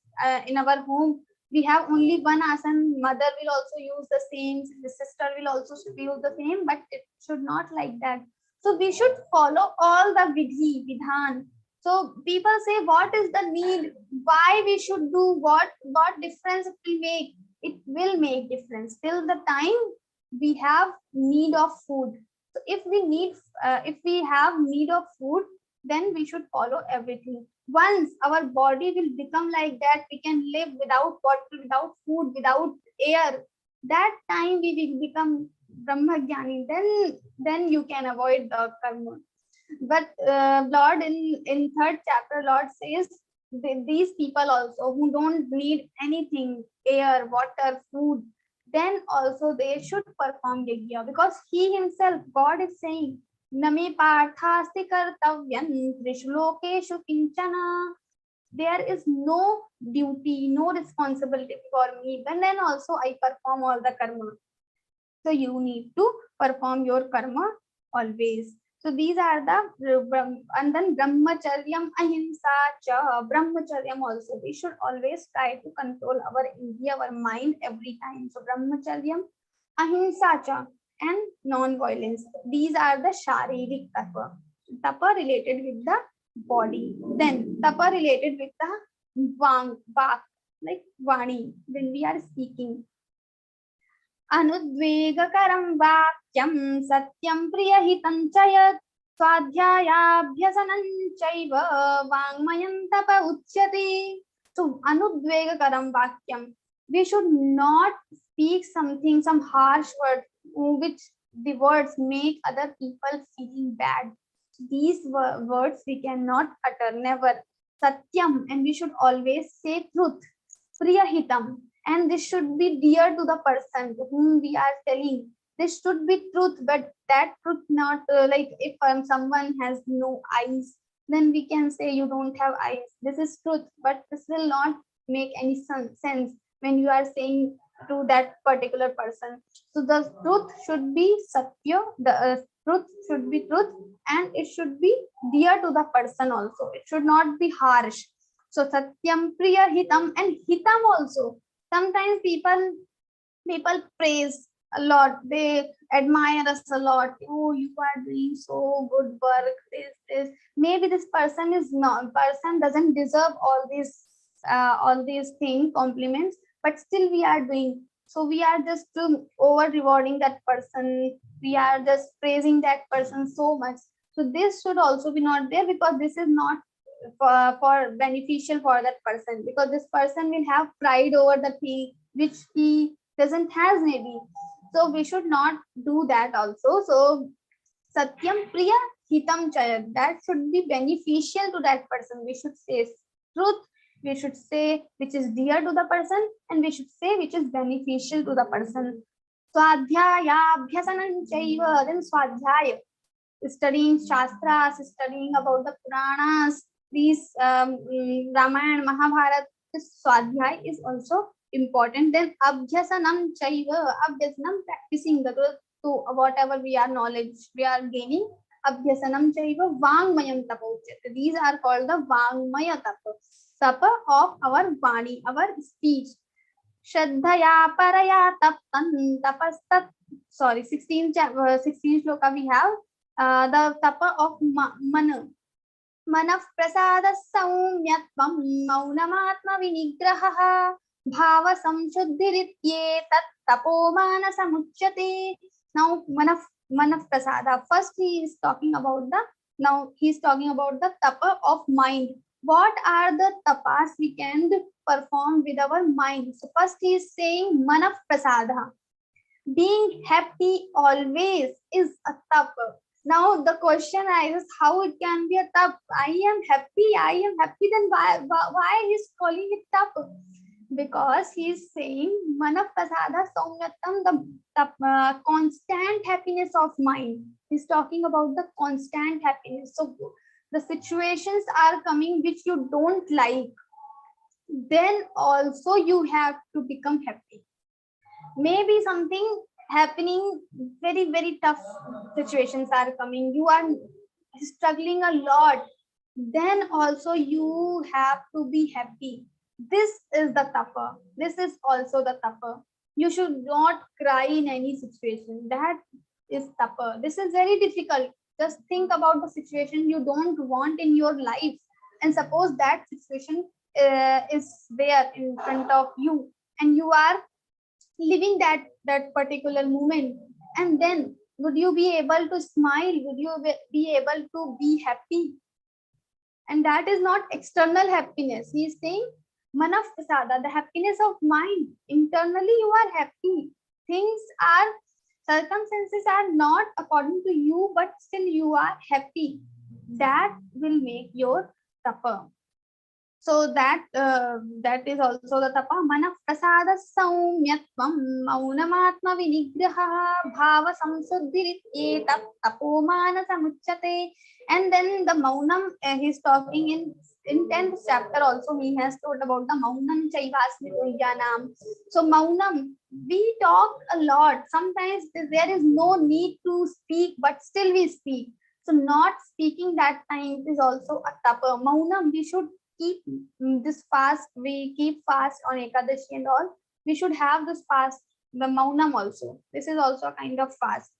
in our home, we have only one asan. Mother will also use the same, the sister will also use the same, but it should not like that. So we should follow all the vidhi, vidhan. So people say, what is the need? Why we should do? What difference it will make? It will make difference till the time we have need of food. So if we have need of food, then we should follow everything. Once our body will become like that, we can live without water, without food, without air. That time we will become Brahmagyani. Then you can avoid the karma. But Lord in third chapter, Lord says these people also who don't need anything, air, water, food, then also they should perform yajna, because he himself, God is saying, Name parthasti kartavyam trishlokeshu kinchana. There is no duty, no responsibility for me. Then also I perform all the karma. So you need to perform your karma always. So these are the, and then brahmacharyam, ahimsa cha, brahmacharyam also. We should always try to control our indriya, our mind every time. So brahmacharyam, ahimsa cha. and non-violence. These are the Sharirik Tapa. Tapa related with the body. Then Tapa related with the Vak, like Vani, when we are speaking. Anudvegakaram vakyam satyam priyahitam chayat swadhyayabhyasanam chaiva vangmayam tapa uchyate. So anudvegakaram vakyam, we should not speak something, some harsh word, which the words make other people feeling bad. These words we cannot utter, never. Satyam, and we should always say truth. Priyahitam, and this should be dear to the person to whom we are telling. This should be truth, but that truth not like if someone has no eyes, then we can say you don't have eyes. This is truth, but this will not make any sense when you are saying to that particular person. So the truth should be satya, the truth should be truth, and it should be dear to the person also. It should not be harsh. So satyam priya hitam, and hitam also. Sometimes people praise a lot. They admire us a lot. Oh, you are doing so good work. This. Maybe this person doesn't deserve all these things, compliments, but still we are doing. So we are just over rewarding that person. We are just praising that person so much. So this should also be not there, because this is not for beneficial for that person, because this person will have pride over the thing which he doesn't has maybe. So we should not do that also. So satyam priya hitam chayat, that should be beneficial to that person. We should say truth, we should say which is dear to the person, and we should say which is beneficial to the person. Swadhyaya abhyasanam chaiva, then swadhyaya, studying shastras, studying about the Puranas, these Ramayana, Mahabharata, this swadhyay is also important. Then abhyasanam chaiva, abhyasanam, practicing the truth to whatever we are knowledge we are gaining. Abhyasanam chaiva vangmayam tapa uchyate. These are called the vangmaya tapa of our vani, our speech. Shraddhaya paraya tapan tapastat. Sorry, 16 shloka we have. The tapa of mana. Manaf prasada saumyatvam maunamatma vinigraha bhava samshuddhirityet tat tapo manasa muchyate. Now manaf prasada, first he is talking about the tapa of mind. What are the tapas we can perform with our mind? So first he is saying manaf prasada, being happy always is a tapa. Now the question arises, how it can be a tap? I am happy, then why he is calling it tap? Because he is saying mana prasada saumyatam, the constant happiness of mind. He's talking about the constant happiness. So the situations are coming which you don't like, then also you have to become happy. Maybe something happening, very, very tough situations are coming, you are struggling a lot, then also you have to be happy. This is the tapa. This is also the tapa. You should not cry in any situation. That is tapa. This is very difficult. Just think about the situation you don't want in your life, and suppose that situation is there in front of you, and you are living that particular moment, and then would you be able to smile? Would you be able to be happy? And that is not external happiness. He is saying manaf prasada, the happiness of mind. Internally you are happy. Circumstances are not according to you, but still you are happy. That will make your tapa. So that is also the tapa. Manaf prasada saumyatvam maunamatma vinigraha bhava samsuddhirityet tapo manasa muchyate. And then the maunam, he's talking in 10th chapter also, he has told about the maunam chaivasmito jnanam. So maunam, we talk a lot. Sometimes there is no need to speak, but still we speak. So not speaking that time is also a tapa. Maunam, we should keep this fast. We keep fast on Ekadashi and all. We should have this fast the maunam also. This is also a kind of fast.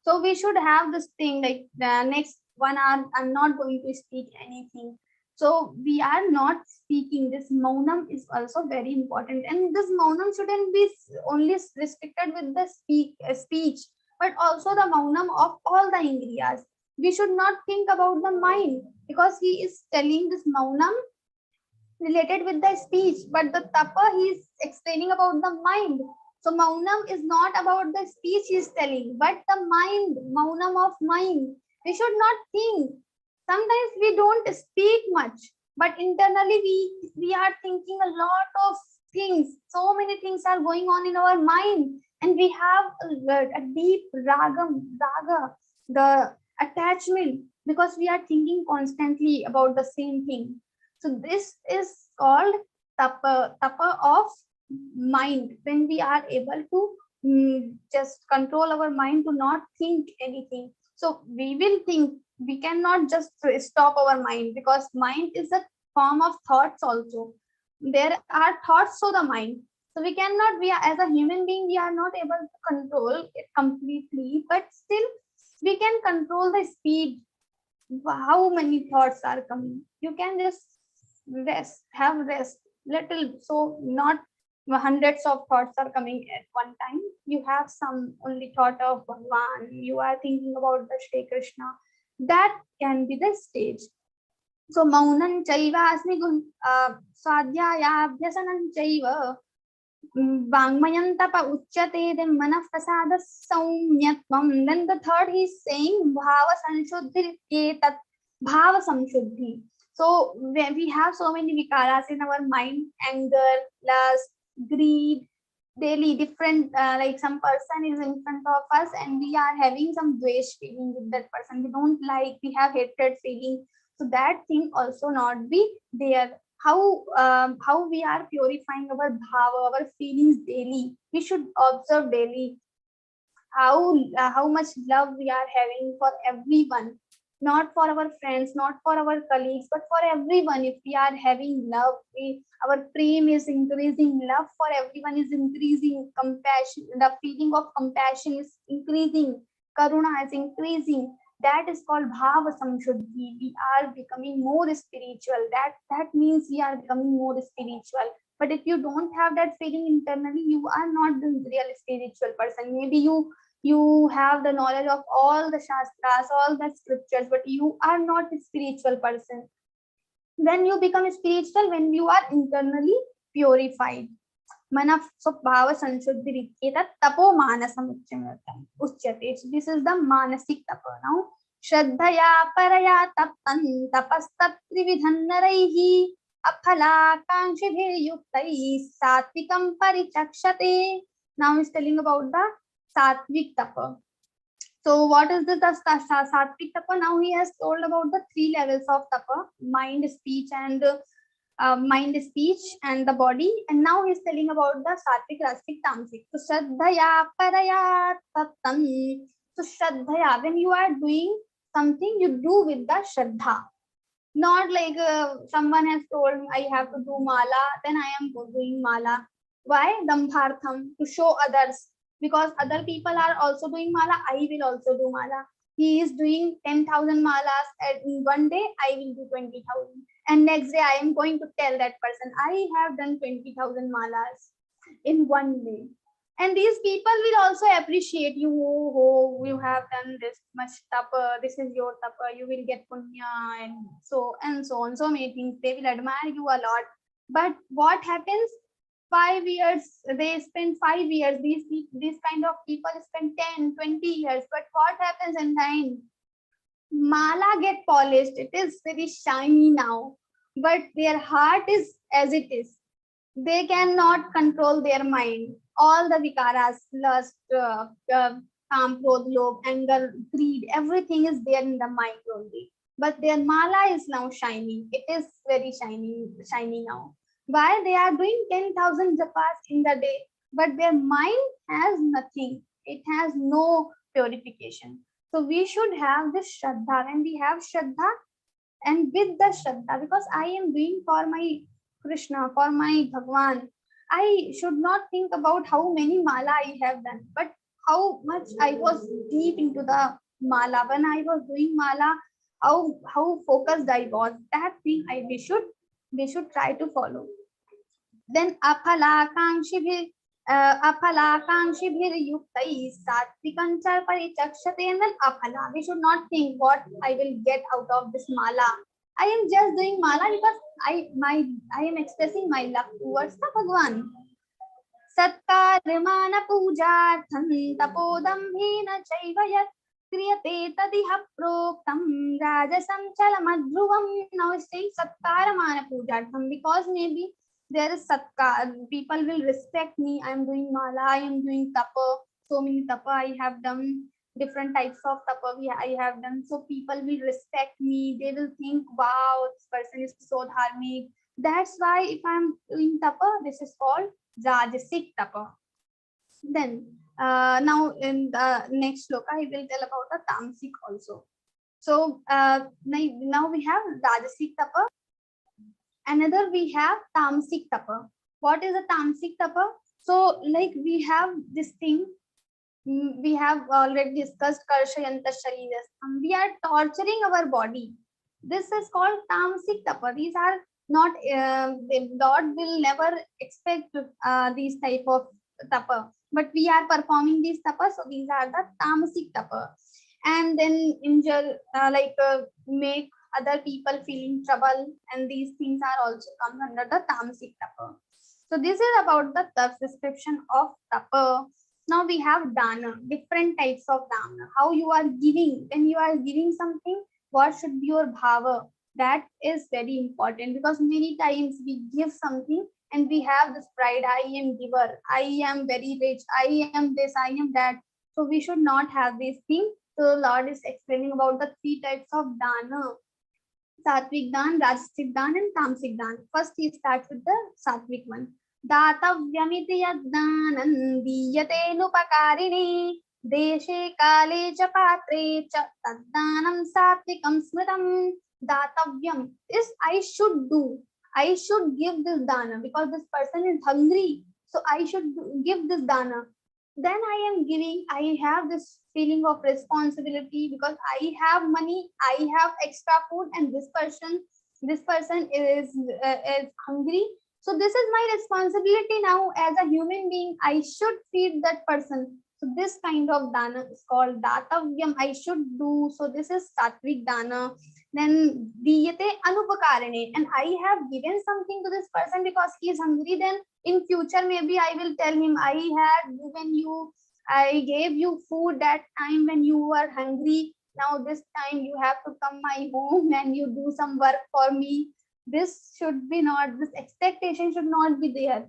So we should have this thing like the next 1 hour, I'm not going to speak anything. So we are not speaking. This maunam is also very important. And this maunam shouldn't be only restricted with the speech, but also the maunam of all the indriyas. We should not think about the mind, because he is telling this maunam related with the speech, but the tapa he is explaining about the mind. So maunam is not about the speech he is telling, but the mind, maunam of mind. We should not think. Sometimes we don't speak much, but internally we are thinking a lot of things. So many things are going on in our mind, and we have a deep raga, the attachment, because we are thinking constantly about the same thing. So this is called tapa of mind, when we are able to just control our mind to not think anything. So we will think. We cannot just stop our mind, because mind is a form of thoughts also. There are thoughts to the mind. So we cannot, as a human being, we are not able to control it completely, but still we can control the speed. How many thoughts are coming? You can just have rest little, so not hundreds of thoughts are coming at one time. You have some only thought of Bhagwan, you are thinking about the Shri Krishna. That can be the stage. So maunan chaiva asmi swadhyaya abhyasanam chaiva vangmayam tapa uchyate, then manah prasada saumyatvam. Then the third he is saying bhava sanshuddhi etat, bhava samshuddhi. So when we have so many vikaras in our mind, anger, lust, greed, daily different, like some person is in front of us and we are having some dvesh feeling with that person, we don't like, we have hatred feeling. So that thing also not be there. How we are purifying our bhava, our feelings daily. We should observe daily how much love we are having for everyone, not for our friends, not for our colleagues, but for everyone. If we are having love, our prem is increasing, love for everyone is increasing, compassion, the feeling of compassion is increasing, karuna is increasing. That is called bhava samshuddhi. We are becoming more spiritual. That means we are becoming more spiritual. But if you don't have that feeling internally, you are not the real spiritual person. Maybe you have the knowledge of all the shastras, all the scriptures, but you are not a spiritual person. When you become spiritual, when you are internally purified. Mana bhava sanshuddhi rikyeta tapo manasam uchyate. So this is the manasik tapa. Now shraddhaya paraya taptan tapastat trividhan naraihi aphala kankshibhir yuktai satvikam parichakshate. Now he's telling about the satvik tapa. So what is the satvik tapa? Now he has told about the 3 levels of tapa: mind, speech, and the body. And now he's telling about the satvik, rastik, tamsik. So shraddhaya paraya tattam. So shraddhaya, when you are doing something, you do with the shraddha. Not like someone has told I have to do mala, then I am doing mala. Why? Dambhartham, to show others. Because other people are also doing mala, I will also do mala. He is doing 10,000 malas in one day, I will do 20,000. And next day I am going to tell that person, I have done 20,000 malas in one day. And these people will also appreciate you. Oh, you have done this much tapa, this is your tapa, you will get punya, and so on. So many things. They will admire you a lot. But what happens? 5 years, they spend 5 years. These kind of people spend 10, 20 years. But what happens in time? Mala get polished. It is very shiny now. But their heart is as it is. They cannot control their mind. All the vikaras, lust, kam, krodh, lobh, anger, greed, everything is there in the mind only. But their mala is now shiny. It is very shiny now. Why? They are doing 10,000 japas in the day, but their mind has nothing. It has no purification. So we should have this shraddha. When we have shraddha, and with the shraddha, because I am doing for my Krishna, for my Bhagwan, I should not think about how many mala I have done, but how much I was deep into the mala. When I was doing mala, how focused I was. That thing we should try to follow. Then aphalakankshibhir satvikancha parichakshate, and then aphala. We should not think what I will get out of this mala. I am just doing mala because I am expressing my love towards the Bhagwan. Satkarmana pujartham tapodambhena chaiva yat kriyate tadiha proktam rajasam chalamadhruvam. Now it's saying satkarmana pujartham, because maybe there is satkar, people will respect me. I am doing mala, I am doing tapa, so many tapa I have done, different types of tapa I have done, so people will respect me. They will think, wow, this person is so dharmic. That's why if I am doing tapa, this is called rajasic tapa. Then now in the next sloka I will tell about the tamasic also. So now we have rajasic tapa. Another we have tamasic tapa. What is a tamasic tapa? So like we have this thing, we have already discussed karshayanta sharirastham. We are torturing our body. This is called tamasic tapa. These are not, the Lord will never expect these type of tapa, but we are performing these tapa, so these are the tamasic tapa. And then injure, make other people feeling trouble, and these things are also come under the tamasic tapa. So this is about the description of tapa. Now we have dana, different types of dana. How you are giving, when you are giving something, what should be your bhava? That is very important, because many times we give something and we have this pride, I am giver, I am very rich, I am this, I am that. So we should not have these things. So Lord is explaining about the three types of dana: Sattvic dan, Rajasic dan, and Tamasic dan. First he starts with the Sattvic one. Datavyamiti yaddanan diyate nupakarine deshe kale cha patre cha taddanam sattvikam smritam. Datavyam is I should do. I should give this dana because this person is hungry. So I should give this dana. Then I am giving, I have this feeling of responsibility because I have money, I have extra food, and this person is hungry. So this is my responsibility now as a human being. I should feed that person. So this kind of dana is called datavyam. I should do. So this is sattvic dana. Then diyate anupakarane, and I have given something to this person because he is hungry. Then in future maybe I will tell him, I had given you, I gave you food that time when you were hungry. Now this time you have to come my home and you do some work for me. This should be not, this expectation should not be there.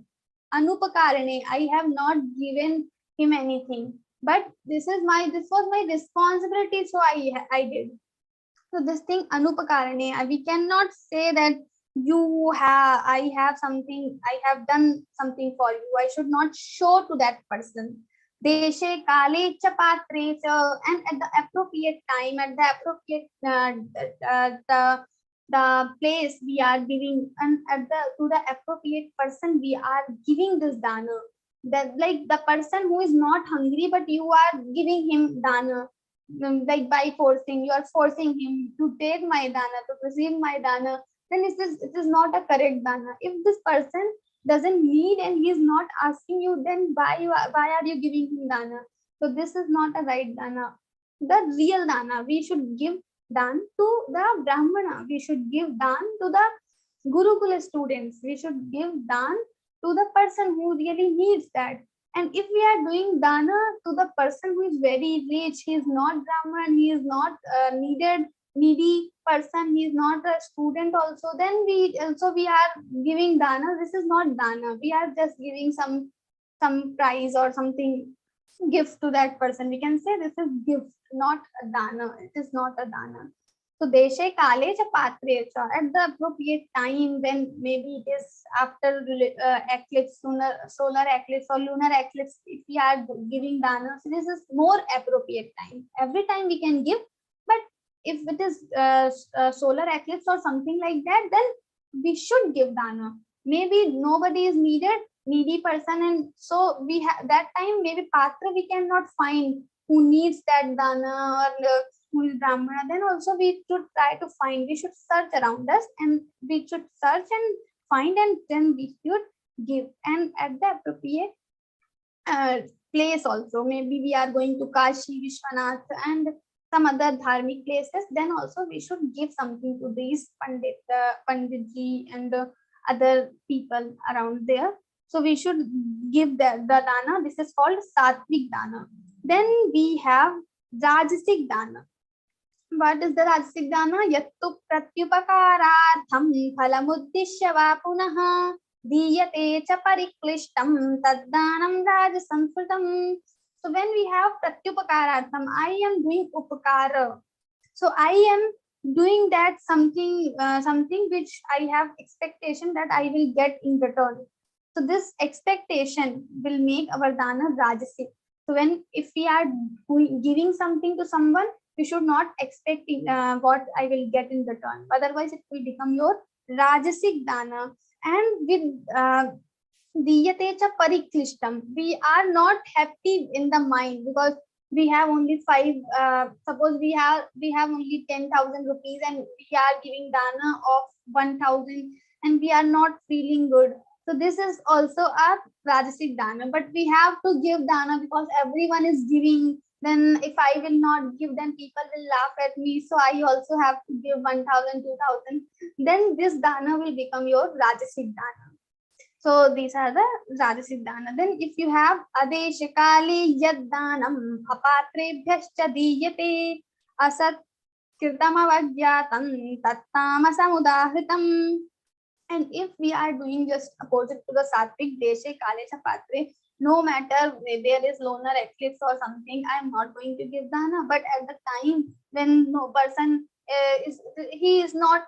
Anupakarane, I have not given him anything, but this was my responsibility, so I did. So this thing anupakarane, we cannot say that I have something, I have done something for you. I should not show to that person. Deshe kale cha patre cha, and at the appropriate time, at the appropriate the place we are giving, and to the appropriate person we are giving this dana. That like the person who is not hungry, but you are giving him dana, like by forcing, you are forcing him to take my dana, to receive my dana, then it is not a correct dana. If this person doesn't need and he is not asking you, then why are you giving him dana? So this is not a right dana. The real dana, we should give dan to the brahmana, we should give dan to the gurukula students, we should give dan to the person who really needs that. And if we are doing dana to the person who is very rich, he is not brahman, he is not needy person, he is not a student also, then we are giving dana. This is not dana, we are just giving some prize or something, gift to that person. We can say this is gift, not a dana. It is not a dana. So deshe kale cha patre cha, at the appropriate time, when maybe it is after eclipse, solar eclipse or lunar eclipse, if we are giving dana, so this is more appropriate time. Every time we can give, but if it is solar eclipse or something like that, then we should give dana. Maybe nobody is needed, needy person, and so we have that time maybe patra we cannot find who needs that dana, or who is brahmana. Then also we should try to find, we should search around us, and we should search and find, and then we should give, and at the appropriate place also. Maybe we are going to Kashi, Vishwanath, and some other dharmic places, then also we should give something to these panditji and other people around there. So we should give the dana. This is called sattvic dana. Then we have rajasic dana. What is the rajasic dana? Yattu pratyupakaratham phalamuddishya va punaha diyate cha pariklishtam taddanam rajasamskritam. So when we have pratyupakaratham, I am doing upakara. So I am doing that something, something which I have expectation that I will get in return. So this expectation will make our dana rajasic. So when, if we are giving something to someone, you should not expect what I will get in return. Otherwise, it will become your rajasic dana. And with diyate cha pariklishtam, we are not happy in the mind because we have only suppose we have only 10,000 rupees and we are giving dana of 1,000 and we are not feeling good. So this is also a rajasic dana, but we have to give dana because everyone is giving. Then if I will not give, then people will laugh at me. So I also have to give 1,000, 2,000. Then this dana will become your rajasic dana. So these are the rajasic dana. Then if you have adeshakale yad danam apatrebhyascha diyate asat kirtamavagyatam tattamasamudahritam. And if we are doing just opposite to the sattvic deshe kale chapatre, no matter there is lunar eclipse or something, I am not going to give dana. But at the time when no person he is not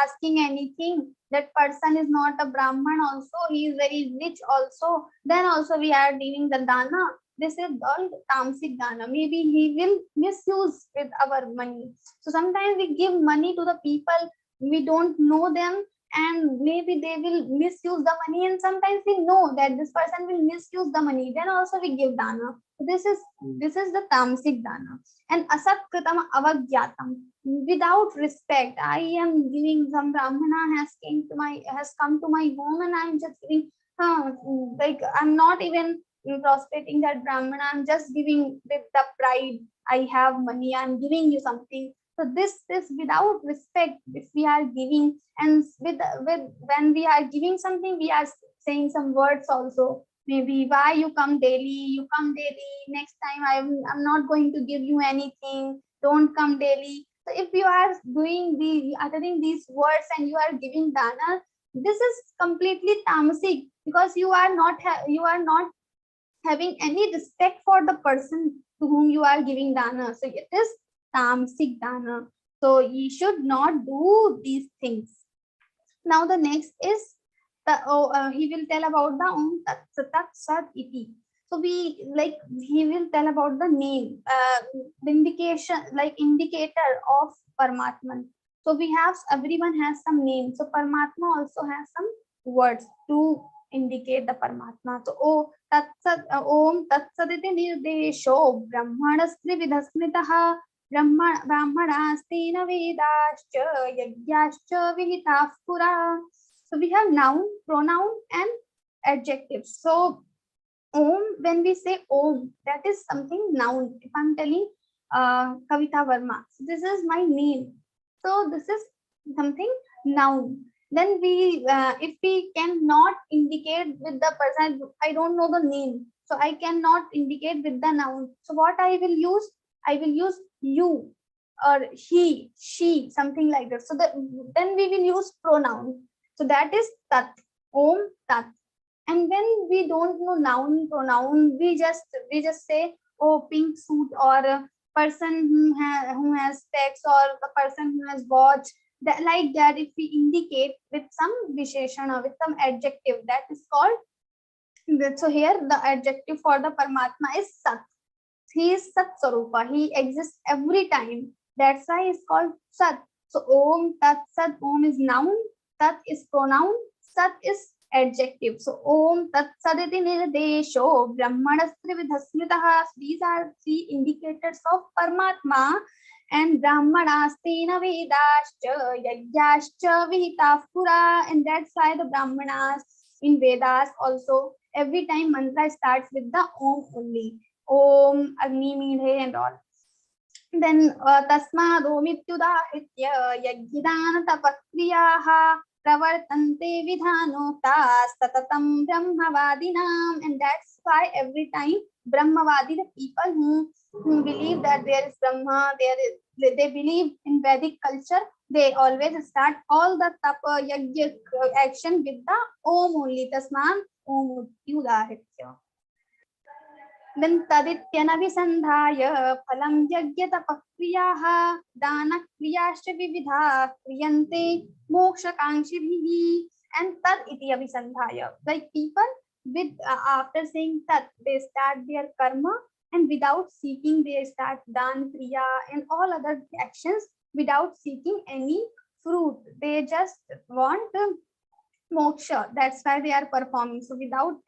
asking anything, that person is not a brahman also, he is very rich also, then also we are giving the dana. This is called tamasic dana. Maybe he will misuse with our money. So sometimes we give money to the people, we don't know them, and maybe they will misuse the money, and sometimes we know that this person will misuse the money, then also we give dana. This is the tamasic dana. And asatkritam avagyatam, without respect, I am giving, some brahmana has come to my home and I am just giving, like I'm not even prostrating that brahmana, I'm just giving with the pride, I have money, I'm giving you something. So this is without respect. If we are giving, and with when we are giving something, we are saying some words also. Maybe why you come daily? You come daily. Next time I'm not going to give you anything. Don't come daily. So if you are uttering these words and you are giving dana, this is completely tamasic, because you are not having any respect for the person to whom you are giving dana. So it is tamasic dana. So you should not do these things. Now the next is he will tell about the Om Tat Sat Iti. So he will tell about the name, the indication, like indicator of Paramatman. So everyone has some name. So Paramatma also has some words to indicate the Paramatma. So Om Tat Sat Iti Nirdesho Brahmanastri Vidhasmitaha Brahmanastina Vedascha Yagyascha Vihitah Pura. So we have noun, pronoun, and adjective. So Om, when we say Om, that is something noun. If I'm telling Kavita Verma, so this is my name. So this is something noun. Then if we cannot indicate with the person, I don't know the name, so I cannot indicate with the noun. So what I will use? I will use you or he, she, something like that. So then we will use pronoun. So that is Tat, Om Tat. And when we don't know noun, pronoun, we just say, oh, pink suit, or a person who has specs, or the person who has watch. That, like that, if we indicate with some visheshana, with some adjective, that is called. So here the adjective for the Paramatma is Sat. He is Sat Sarupa. He exists every time. That's why it's called Sat. So Om Tat Sat. Om is noun. Tat is pronoun. Sat is adjective. So Om Tat Saditi Nirdesho Brahmanastrividhasmritah. These are three indicators of Paramatma. And Brahmanastena Vedascha Yagyascha Vihitah Pura. And that's why the Brahmanas in Vedas also every time mantra starts with the Om only. Om, Agni Midhe and all. Then Tasmad Omityudahitya Yajidana Tapakriyaha Pravartante Vidhanotas Tatatam Brahmavadinam. And that's why every time Brahmavadi, the people who believe that there is Brahma, they believe in Vedic culture, they always start all the tapa yajna action with the Om only. Tasman Om Utyudahitya. Then Tadityana Visandhaya Phalam Yagyata Pakriyaha Dana Kriyascha Vividha Kriyante Moksha Kanshibhi. And Tad Iti Avisandhaya. Like people with after saying Tat, they start their karma, and without seeking they start dan, kriya and all other actions without seeking any fruit. They just want moksha. That's why they are performing. So without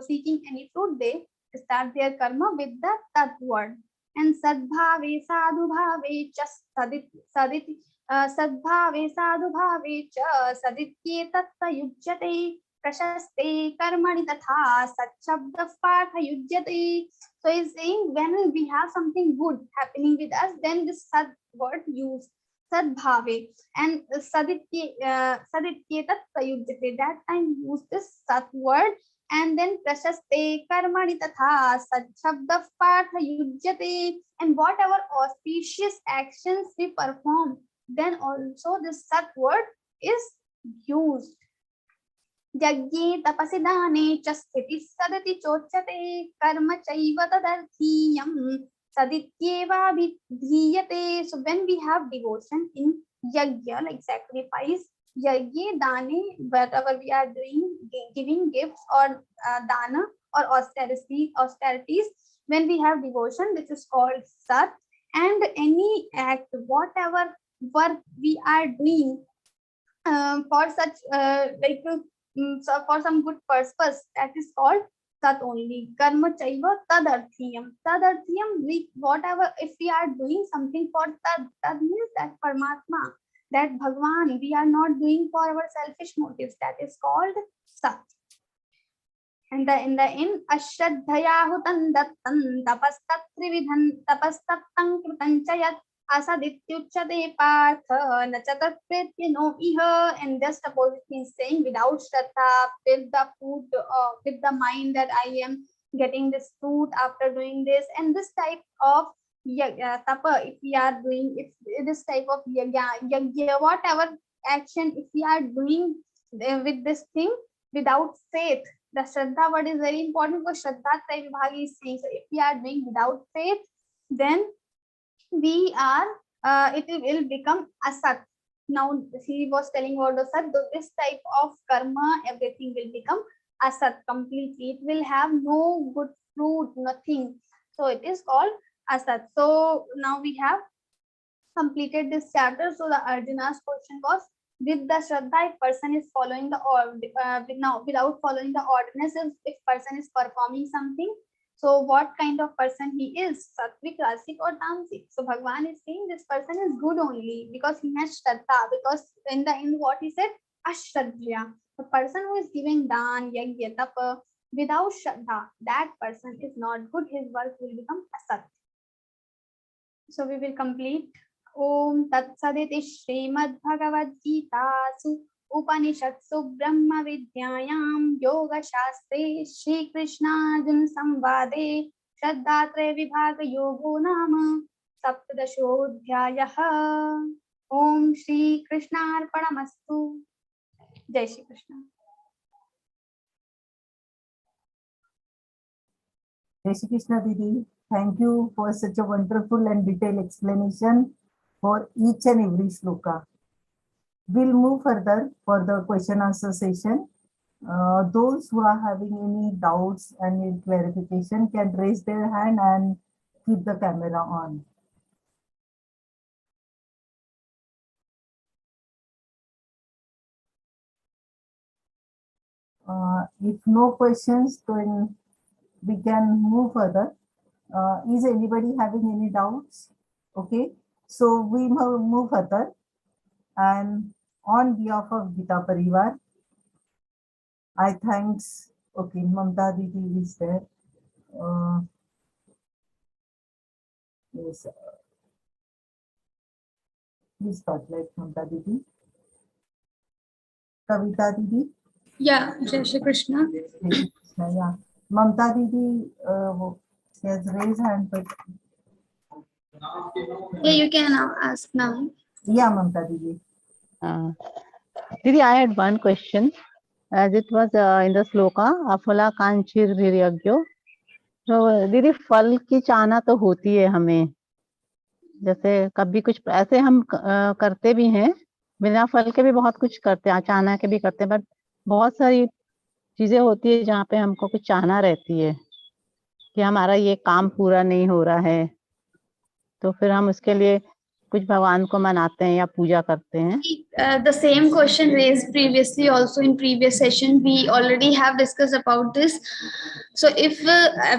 seeking any fruit, they start their karma with the tat word. And sadbhave sadhubhave cha saditi sadbhave sadhubhave cha saditye tatta yujyate prashaste karmani tatha sachabda partha yujyate. So he's saying when we have something good happening with us, then this sad word used, sadbhave, and saditye tatta yujyate, that time use this sat word. And then prashaste karmani tatha sachabda partha yujyate. And whatever auspicious actions we perform, then also this sat word is used. Yajne tapasi dane cha sthiti sadati chochate karma chaiva tadarthiyam sadityeva vidhiyate. So when we have devotion in yajna, like sacrifice, yajne dane, whatever we are doing, giving gifts or dana or austerities, when we have devotion, this is called sat. And any act, whatever work we are doing for such so for some good purpose, that is called sat only. Karma chaiva tadarthiyam. Tadarthiyam, whatever, if we are doing something for tad means that Paramatma, that Bhagwan, we are not doing for our selfish motives, that is called sat. And in the end, ashraddhayahutan dattan tapastatrividhan tapastaptang krutanchayat asadityuchate partha nachatatpretya no iha. And just opposite means saying without shraddha, with the food, with the mind that I am getting this fruit after doing this. And this type of tapa, if we are doing, if this type of yagya, whatever action, if we are doing with this thing without faith, the shraddha word is very important, because shraddha Traya Vibhagi is saying, so if we are doing without faith, then we are it will become asat. Now he was telling about the sat, this type of karma, everything will become asat completely. It will have no good fruit, nothing. So it is called asat. So now we have completed this chapter. So the Arjuna's question was, with the shraddha, if person is following the without following the ordinances, if person is performing something, so what kind of person he is, sattvic, rasic or tamasic? So Bhagwan is saying this person is good only because he has shraddha, because in the end what he said, ashraddhya, the person who is giving dan, yajna, tapa without shraddha, that person is not good, his work will become asat. So we will complete. Om Tat Saditi Śrīmad-Bhagavadgītā Upanishadsu Brahma Vidyayam Yoga Shastre Shri Krishna Arjuna Samvade Shraddha Traya Vibhaga Yogo Nama Saptadashodhyayaha. Om Shri Krishna Arpanamastu. Jai Shri Krishna. Jai Shri Krishna Didi. Thank you for such a wonderful and detailed explanation for each and every shloka. We'll move further for the question answer session. Those who are having any doubts and need clarification can raise their hand and keep the camera on. If no questions, then we can move further. Is anybody having any doubts? Okay, so we move further. And on behalf of Geeta Parivar, I thanks, okay, Mamta Didi is there. Yes, please spotlight Mamta Didi. Kavita Didi. Yeah, Jai Shri Krishna. Yeah. Mamta Didi, she has raised hand, but Yeah, you can ask now. yeah, Mamta Didi. Didi, I had one question. As it was in the sloka, afala kanchir viryagyo. तो दीदी फल की चाहना तो होती है हमें, जैसे कभी कुछ ऐसे हम करते भी हैं, बिना फल के भी बहुत कुछ करते हैं, चाहना के भी करते हैं, बट बहुत सारी चीजें होती है जहाँ पे हमको कुछ चाहना रहती है कि हमारा ये काम पूरा नहीं हो रहा है, तो फिर हम उसके लिए कुछ भगवान को मनाते हैं या पूजा करते हैं. The same question raised previously also in previous session. We already have discussed about this. So if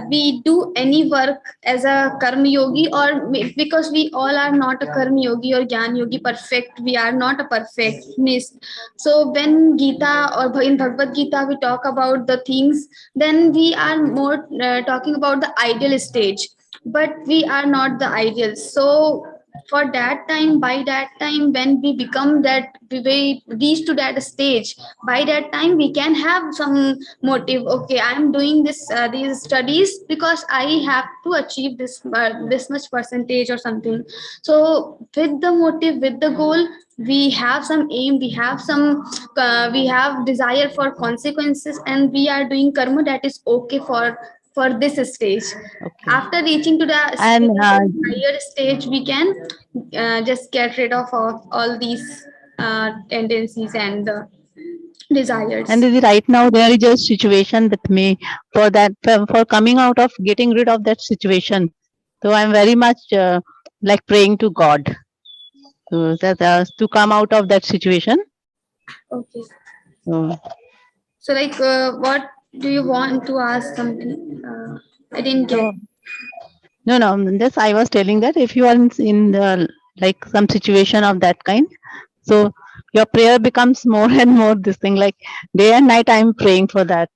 we do any work as a karma yogi, or because we all are not a karma yogi or gyan yogi perfect, we are not a perfectionist. So when Geeta or in Bhagavad Gita we talk about the things, then we are more talking about the ideal stage, but we are not the ideals. So for that time, by that time, when we become that, we reach to that stage, by that time we can have some motive. Okay, I am doing this these studies because I have to achieve this much percentage or something. So with the motive, with the goal, we have some aim, we have some we have desire for consequences, and we are doing karma that is okay for this stage. Okay. After reaching to the And higher stage, we can just get rid of all these tendencies and desires. And Didi, right now there is a situation with me for that, for coming out of getting rid of that situation. So I'm very much like praying to God to come out of that situation. Okay. So, So, like, what do you want to ask something? I didn't get. so no, this I was telling that if you are in the like some situation of that kind, so your prayer becomes more and more this thing, like day and night I'm praying for that,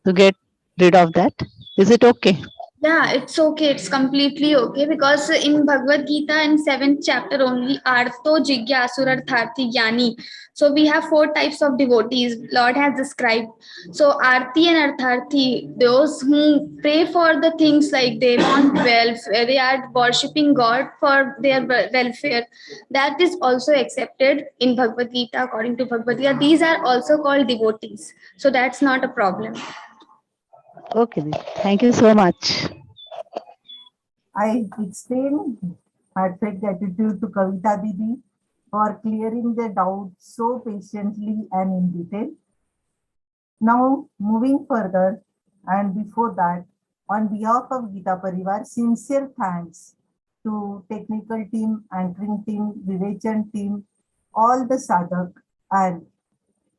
to get rid of that. Is it okay? Yeah, it's okay. It's completely okay, because in Bhagavad Gita in 7th chapter only, Artho, Jigyasu, Artharthi, Jnani. So we have 4 types of devotees Lord has described. So Arti and Artharthi, those who pray for the things like they want welfare, they are worshipping God for their welfare. That is also accepted in Bhagavad Gita. According to Bhagavad Gita, these are also called devotees. So that's not a problem. Okay, Didi. Thank you so much. I extend heartfelt gratitude to Kavita Didi for clearing the doubts so patiently and in detail. Now, moving further, and before that, on behalf of Geeta Parivar, sincere thanks to technical team, anchoring team, Vivechan team, all the sadhak and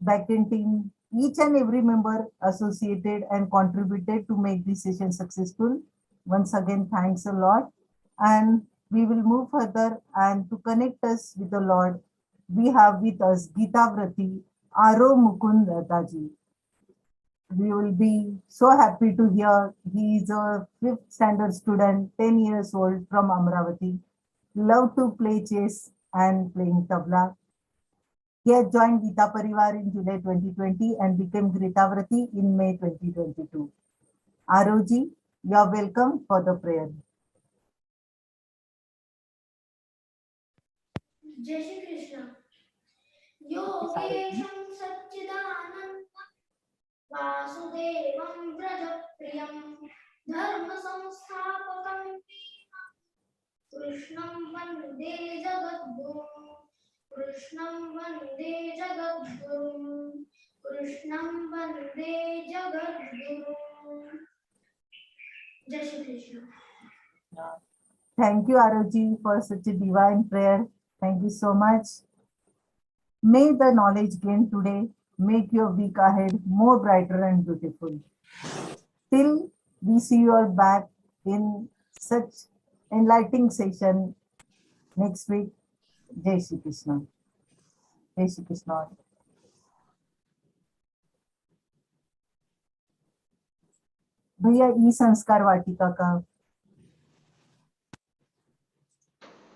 backend team, each and every member associated and contributed to make this session successful. Once again, thanks a lot. And we will move further, and to connect us with the Lord, we have with us Geeta Vrati, Aro Mukund Rataji. We will be so happy to hear. He is a 5th standard student, 10 years old from Amravati. Love to play chess and playing tabla. He had joined Geeta Parivar in July 2020 and became Geeta Vrati in May 2022. Aroji, you are welcome for the prayer. Jai Shri Krishna. Yogesham Satchidananda Vasudevam Vrajapriyam Dharma Samsthapakam Krishnam Vande Jagadgurum Krishnam Vande Jagadgurum Krishnam Vande Jagadgurum. Jai Shri Krishna. Thank you, Aroji, for such a divine prayer. Thank you so much. May the knowledge gained today make your week ahead more brighter and beautiful. Till we see you all back in such enlightening session next week. Jai Shri Krishna. Jai Shri Krishna. भैया ई संस्कार वाटिका का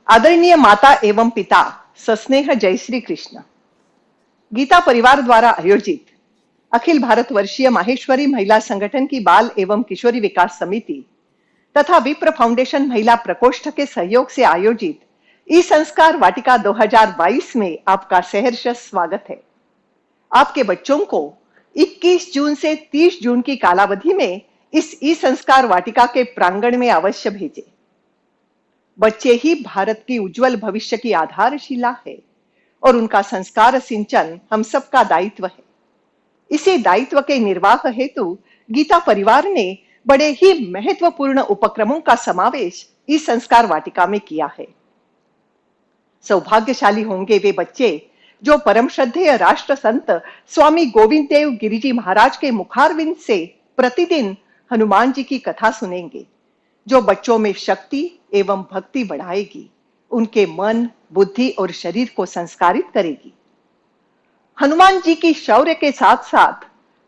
आदरणीय माता एवं पिता सस्नेह जय श्री कृष्ण। गीता परिवार द्वारा आयोजित अखिल भारत वर्षीय माहेश्वरी महिला संगठन की बाल एवं किशोरी विकास समिति तथा विप्र फाउंडेशन महिला प्रकोष्ठ के सहयोग से आयोजित ई संस्कार वाटिका 2022 में आपका सहर्ष स्वागत है। आपके बच्चों को 21 जून से 30 जून की कालावधि में इस ई संस्कार वाटिका के प्रांगण में अवश्य भेजें। बच्चे ही भारत की उज्जवल भविष्य की आधारशिला है और उनका संस्कार सिंचन हम सबका दायित्व है। इसी दायित्व के निर्वाह हेतु गीता परिवार ने बड़े ही महत्वपूर्ण उपक्रमों का समावेश इस संस्कार वाटिका में किया है। सौभाग्यशाली होंगे वे बच्चे जो परम श्रद्धेय राष्ट्र संत स्वामी गोविंद देव गिरिजी महाराज के मुखारविंद से प्रतिदिन हनुमान जी की कथा सुनेंगे, जो बच्चों में शक्ति एवं भक्ति बढ़ाएगी, उनके मन, बुद्धि और शरीर को संस्कारित करेगी। हनुमान जी की शौर्य के साथ साथ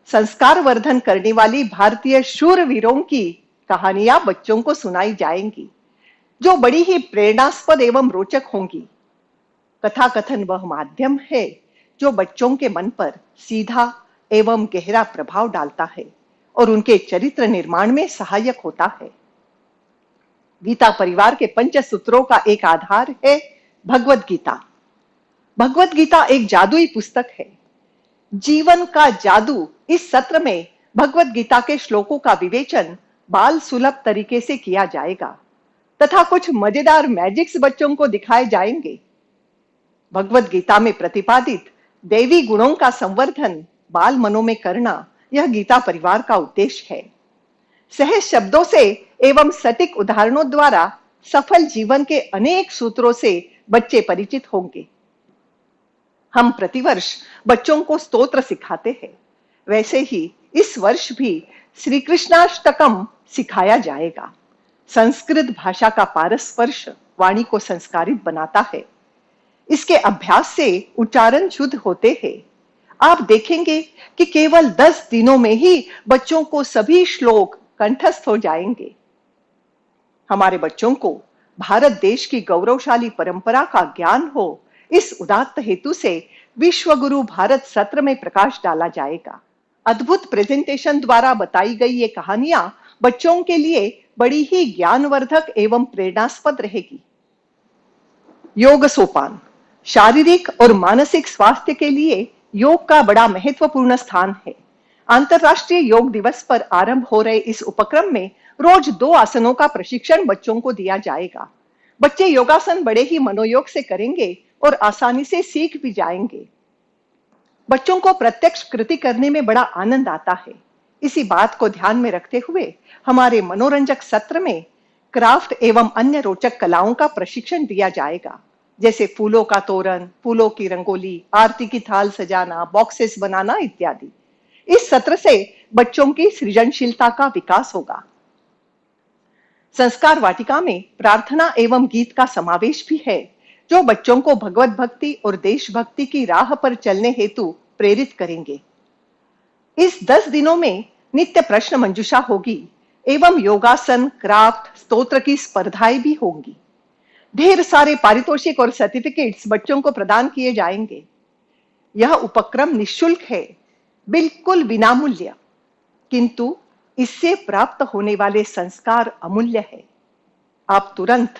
संस्कार वर्धन करने वाली भारतीय शूरवीरों की कहानियां बच्चों को सुनाई जाएंगी, जो बड़ी ही प्रेरणास्पद एवं रोचक होंगी। कथा कथन वह माध्यम है जो बच्चों के मन पर सीधा एवं गहरा प्रभाव डालता है और उनके चरित्र निर्माण में सहायक होता है। गीता परिवार के पंच सूत्रों का एक आधार है भगवद गीता। भगवद गीता एक जादुई पुस्तक है। जीवन का जादू इस सत्र में भगवद गीता के श्लोकों का विवेचन बाल सुलभ तरीके से किया जाएगा तथा कुछ मजेदार मैजिक्स बच्चों को दिखाए जाएंगे। भगवद गीता में प्रतिपादित दैवी गुणों का संवर्धन बाल मनों में करना यह गीता परिवार का उद्देश्य है। सहज शब्दों से एवं सटीक उदाहरणों द्वारा सफल जीवन के अनेक सूत्रों से बच्चे परिचित होंगे। हम प्रतिवर्ष बच्चों को स्तोत्र सिखाते हैं, वैसे ही इस वर्ष भी श्री कृष्णाष्टकम सिखाया जाएगा। संस्कृत भाषा का पारस्पर्श वाणी को संस्कारित बनाता है। इसके अभ्यास से उच्चारण शुद्ध होते हैं। आप देखेंगे कि केवल 10 दिनों में ही बच्चों को सभी श्लोक कंठस्थ हो जाएंगे। हमारे बच्चों को भारत देश की गौरवशाली परंपरा का ज्ञान हो, इस उदात्त हेतु से विश्व गुरु भारत सत्र में प्रकाश डाला जाएगा। अद्भुत प्रेजेंटेशन द्वारा बताई गई ये कहानियां बच्चों के लिए बड़ी ही ज्ञानवर्धक एवं प्रेरणास्पद रहेगी। योग सोपान। शारीरिक और मानसिक स्वास्थ्य के लिए योग का बड़ा महत्वपूर्ण स्थान है। अंतरराष्ट्रीय योग दिवस पर आरंभ हो रहे इस उपक्रम में रोज 2 आसनों का प्रशिक्षण बच्चों को दिया जाएगा। बच्चे योगासन बड़े ही मनोयोग से करेंगे और आसानी से सीख भी जाएंगे। बच्चों को प्रत्यक्ष कृति करने में बड़ा आनंद आता है। इसी बात को ध्यान में रखते हुए हमारे मनोरंजक सत्र में क्राफ्ट एवं अन्य रोचक कलाओं का प्रशिक्षण दिया जाएगा, जैसे फूलों का तोरण, फूलों की रंगोली, आरती की थाल सजाना, बॉक्सेस बनाना इत्यादि। इस सत्र से बच्चों की सृजनशीलता का विकास होगा। संस्कार वाटिका में प्रार्थना एवं गीत का समावेश भी है, जो बच्चों को भगवत भक्ति और देशभक्ति की राह पर चलने हेतु प्रेरित करेंगे। इस 10 दिनों में नित्य प्रश्न मंजूषा होगी एवं योगासन, क्राफ्ट, स्तोत्र की स्पर्धाएं भी होंगी। ढेर सारे पारितोषिक और सर्टिफिकेट्स बच्चों को प्रदान किए जाएंगे। यह उपक्रम निःशुल्क है, बिल्कुल विनामूल्य, किंतु इससे प्राप्त होने वाले संस्कार अमूल्य है। आप तुरंत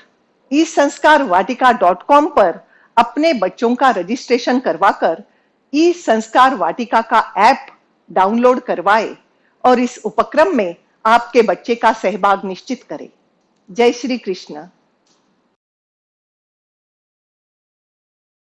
e-sanskar-vatika.com पर अपने बच्चों का रजिस्ट्रेशन करवाकर ई-संस्कार वाटिका का ऐप डाउनलोड करवाएं और इस उपक्रम में आपके बच्चे का सहभाग निश्चित करें। जय श्री कृष्ण।